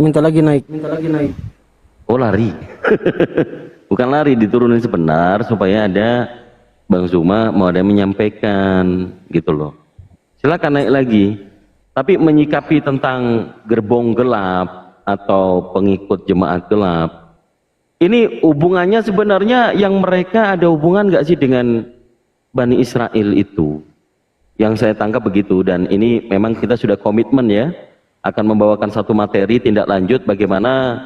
Speaker 2: Minta lagi naik.
Speaker 10: Oh, lari. Bukan lari, diturunin sebentar supaya ada Bang Zuma mau ada yang menyampaikan gitu loh. Silakan naik lagi. Tapi menyikapi tentang gerbong gelap atau pengikut jemaat gelap. Ini hubungannya sebenarnya yang mereka ada hubungan nggak sih dengan Bani Israel itu? Yang saya tangkap begitu, dan ini memang kita sudah komitmen ya akan membawakan satu materi tindak lanjut bagaimana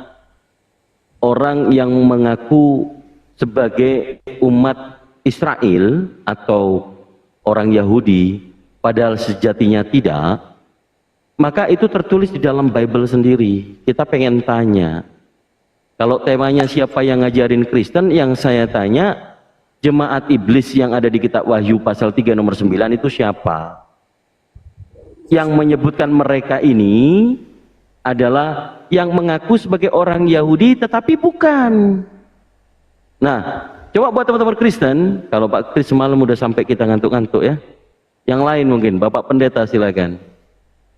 Speaker 10: orang yang mengaku sebagai umat Israel atau orang Yahudi padahal sejatinya tidak, maka itu tertulis di dalam Bible sendiri. Kita pengen tanya, kalau temanya siapa yang ngajarin Kristen, yang saya tanya jemaat iblis yang ada di kitab Wahyu pasal 3 nomor 9 itu siapa? Yang menyebutkan mereka ini adalah yang mengaku sebagai orang Yahudi tetapi bukan. Nah, coba buat teman-teman Kristen, kalau Pak Kris semalam udah sampai kita ngantuk-ngantuk ya. Yang lain mungkin, Bapak Pendeta silakan.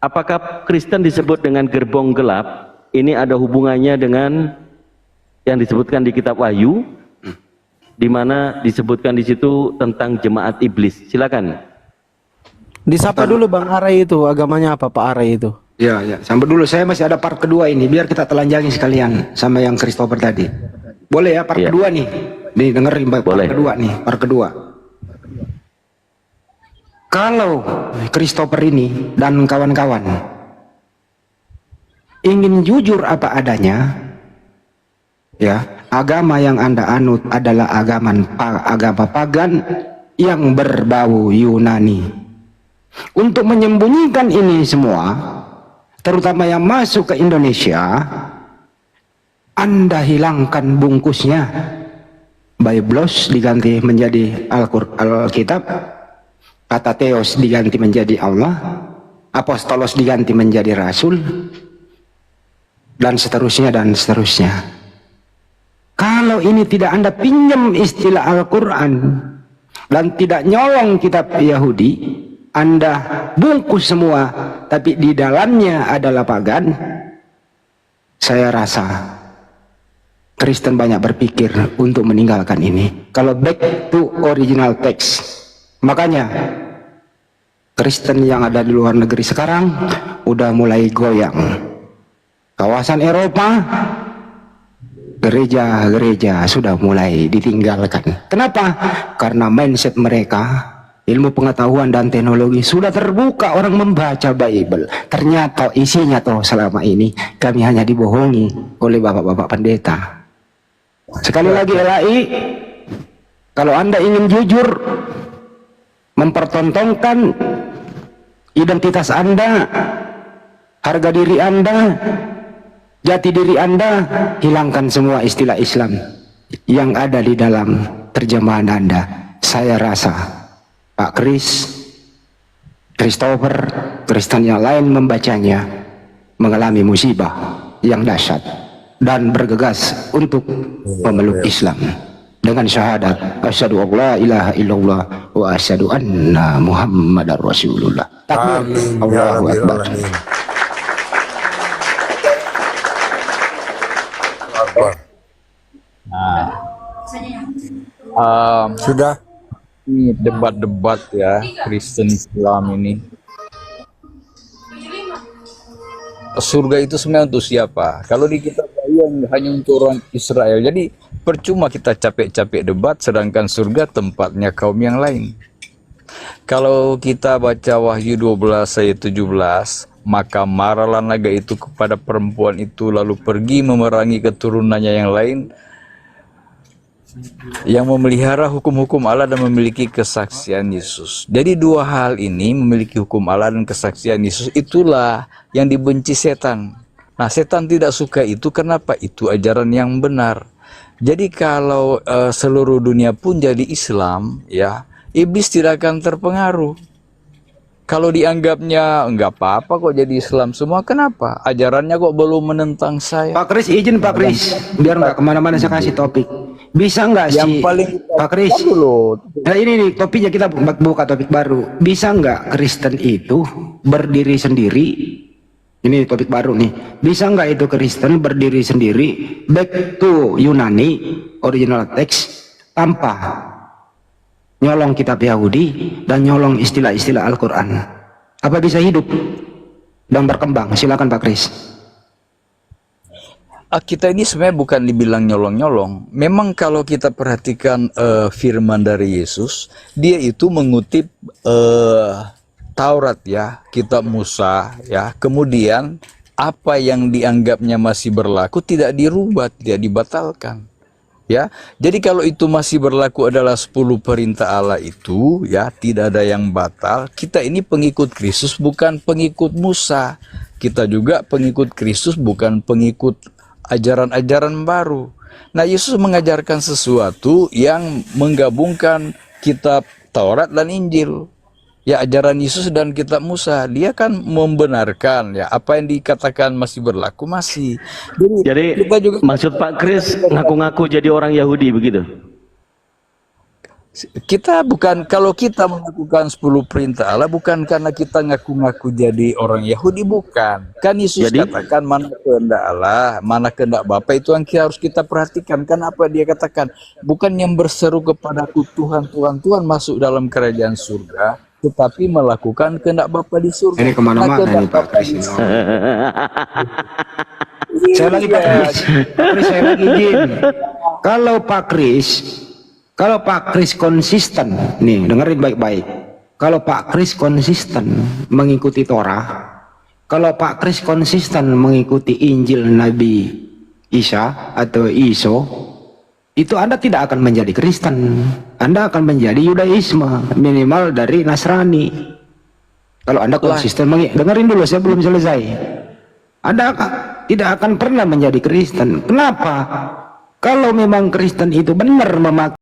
Speaker 10: Apakah Kristen disebut dengan gerbong gelap? Ini ada hubungannya dengan yang disebutkan di kitab Wahyu, di mana disebutkan di situ tentang jemaat iblis. Silakan.
Speaker 2: Disapa dulu Bang Arai itu, agamanya apa Pak Arai itu?
Speaker 11: Ya, sampai dulu, saya masih ada part kedua ini, biar kita telanjangi sekalian sama yang Christopher tadi. Boleh ya part kedua nih? Nih dengerin part kedua nih, part kedua. Kalau Christopher ini dan kawan-kawan ingin jujur apa adanya, ya, agama yang Anda anut adalah agama pagan yang berbau Yunani. Untuk menyembunyikan ini semua, terutama yang masuk ke Indonesia, Anda hilangkan bungkusnya. Biblos diganti menjadi Alkitab, kata Theos diganti menjadi Allah, Apostolos diganti menjadi Rasul, dan seterusnya dan seterusnya. Kalau ini tidak Anda pinjam istilah Al-Quran dan tidak nyolong kitab Yahudi, Anda bungkus semua, tapi di dalamnya adalah pagan, saya rasa Kristen banyak berpikir untuk meninggalkan ini. Kalau back to original text, makanya Kristen yang ada di luar negeri sekarang udah mulai goyang. Kawasan Eropa, gereja-gereja sudah mulai ditinggalkan. Kenapa? Karena mindset mereka, ilmu pengetahuan dan teknologi sudah terbuka, orang membaca Bible. Ternyata isinya toh selama ini kami hanya dibohongi oleh bapak-bapak pendeta. Sekali lagi LAI, kalau Anda ingin jujur mempertontonkan identitas Anda, harga diri Anda, jati diri Anda, hilangkan semua istilah Islam yang ada di dalam terjemahan Anda. Saya rasa Pak Kris, Christopher, Kristen yang lain membacanya mengalami musibah yang dahsyat dan bergegas untuk memeluk Islam dengan syahadat asyhadu alla ilaha illallah wa asyhadu anna muhammadar rasulullah. Takbir. Allahu akbar.
Speaker 3: Sudah ini debat-debat ya Kristen Islam ini. Surga itu sebenarnya untuk siapa? Kalau di kitab Wahyu hanya untuk orang Israel. Jadi percuma kita capek-capek debat, sedangkan surga tempatnya kaum yang lain. Kalau kita baca Wahyu 12 ayat 17, maka marahlah naga itu kepada perempuan itu, lalu pergi memerangi keturunannya yang lain, yang memelihara hukum-hukum Allah dan memiliki kesaksian Yesus. Jadi dua hal ini, memiliki hukum Allah dan kesaksian Yesus, itulah yang dibenci setan. Nah, setan tidak suka itu. Kenapa? Itu ajaran yang benar. Jadi kalau seluruh dunia pun jadi Islam, ya, iblis tidak akan terpengaruh. Kalau dianggapnya enggak apa-apa kok jadi Islam semua, kenapa? Ajarannya kok belum menentang saya.
Speaker 11: Pak Kris, izin Pak Kris, biar nggak kemana-mana saya kasih topik. Bisa nggak sih Pak Kris? Nah ini nih topiknya, kita buka topik baru. Bisa nggak Kristen itu berdiri sendiri? Ini topik baru nih. Bisa nggak itu Kristen berdiri sendiri, back to Yunani, original text, tanpa nyolong kitab Yahudi dan nyolong istilah-istilah Al-Quran? Apa bisa hidup dan berkembang? Silakan Pak Kris.
Speaker 3: Kita ini sebenarnya bukan dibilang nyolong-nyolong. Memang kalau kita perhatikan firman dari Yesus, dia itu mengutip Taurat ya, kitab Musa ya, kemudian apa yang dianggapnya masih berlaku tidak dirubah, tidak dibatalkan. Ya, jadi kalau itu masih berlaku adalah 10 perintah Allah itu, ya tidak ada yang batal. Kita ini pengikut Kristus, bukan pengikut Musa. Kita juga pengikut Kristus, bukan pengikut ajaran-ajaran baru. Nah, Yesus mengajarkan sesuatu yang menggabungkan kitab Taurat dan Injil. Ya, ajaran Yesus dan kitab Musa, dia kan membenarkan ya apa yang dikatakan masih berlaku masih.
Speaker 10: Jadi
Speaker 3: kita juga,
Speaker 10: maksud Pak Kris ngaku-ngaku jadi orang Yahudi begitu?
Speaker 3: kita bukan, kalau kita melakukan 10 perintah Allah bukan karena kita ngaku-ngaku jadi orang Yahudi, bukan. Kan Yesus katakan mana kehendak Allah, mana kehendak Bapa, itu yang harus kita perhatikan. Kan apa dia katakan? Bukan yang berseru kepadaku Tuhan, Tuhan, Tuhan masuk dalam kerajaan surga, tetapi melakukan kehendak Bapa di surga.
Speaker 11: Ini kemana-mana nih Pak Kris. Saya lagi Pak Kris. Saya lagi izin. Kalau Pak Kris konsisten, nih dengerin baik-baik. Kalau Pak Kris konsisten mengikuti Torah, kalau Pak Kris konsisten mengikuti Injil Nabi Isa atau Iso, itu Anda tidak akan menjadi Kristen. Anda akan menjadi Yudaisme, minimal dari Nasrani. Kalau Anda konsisten, dengerin dulu, saya belum selesai. Anda tidak akan pernah menjadi Kristen. Kenapa? Kalau memang Kristen itu benar memakai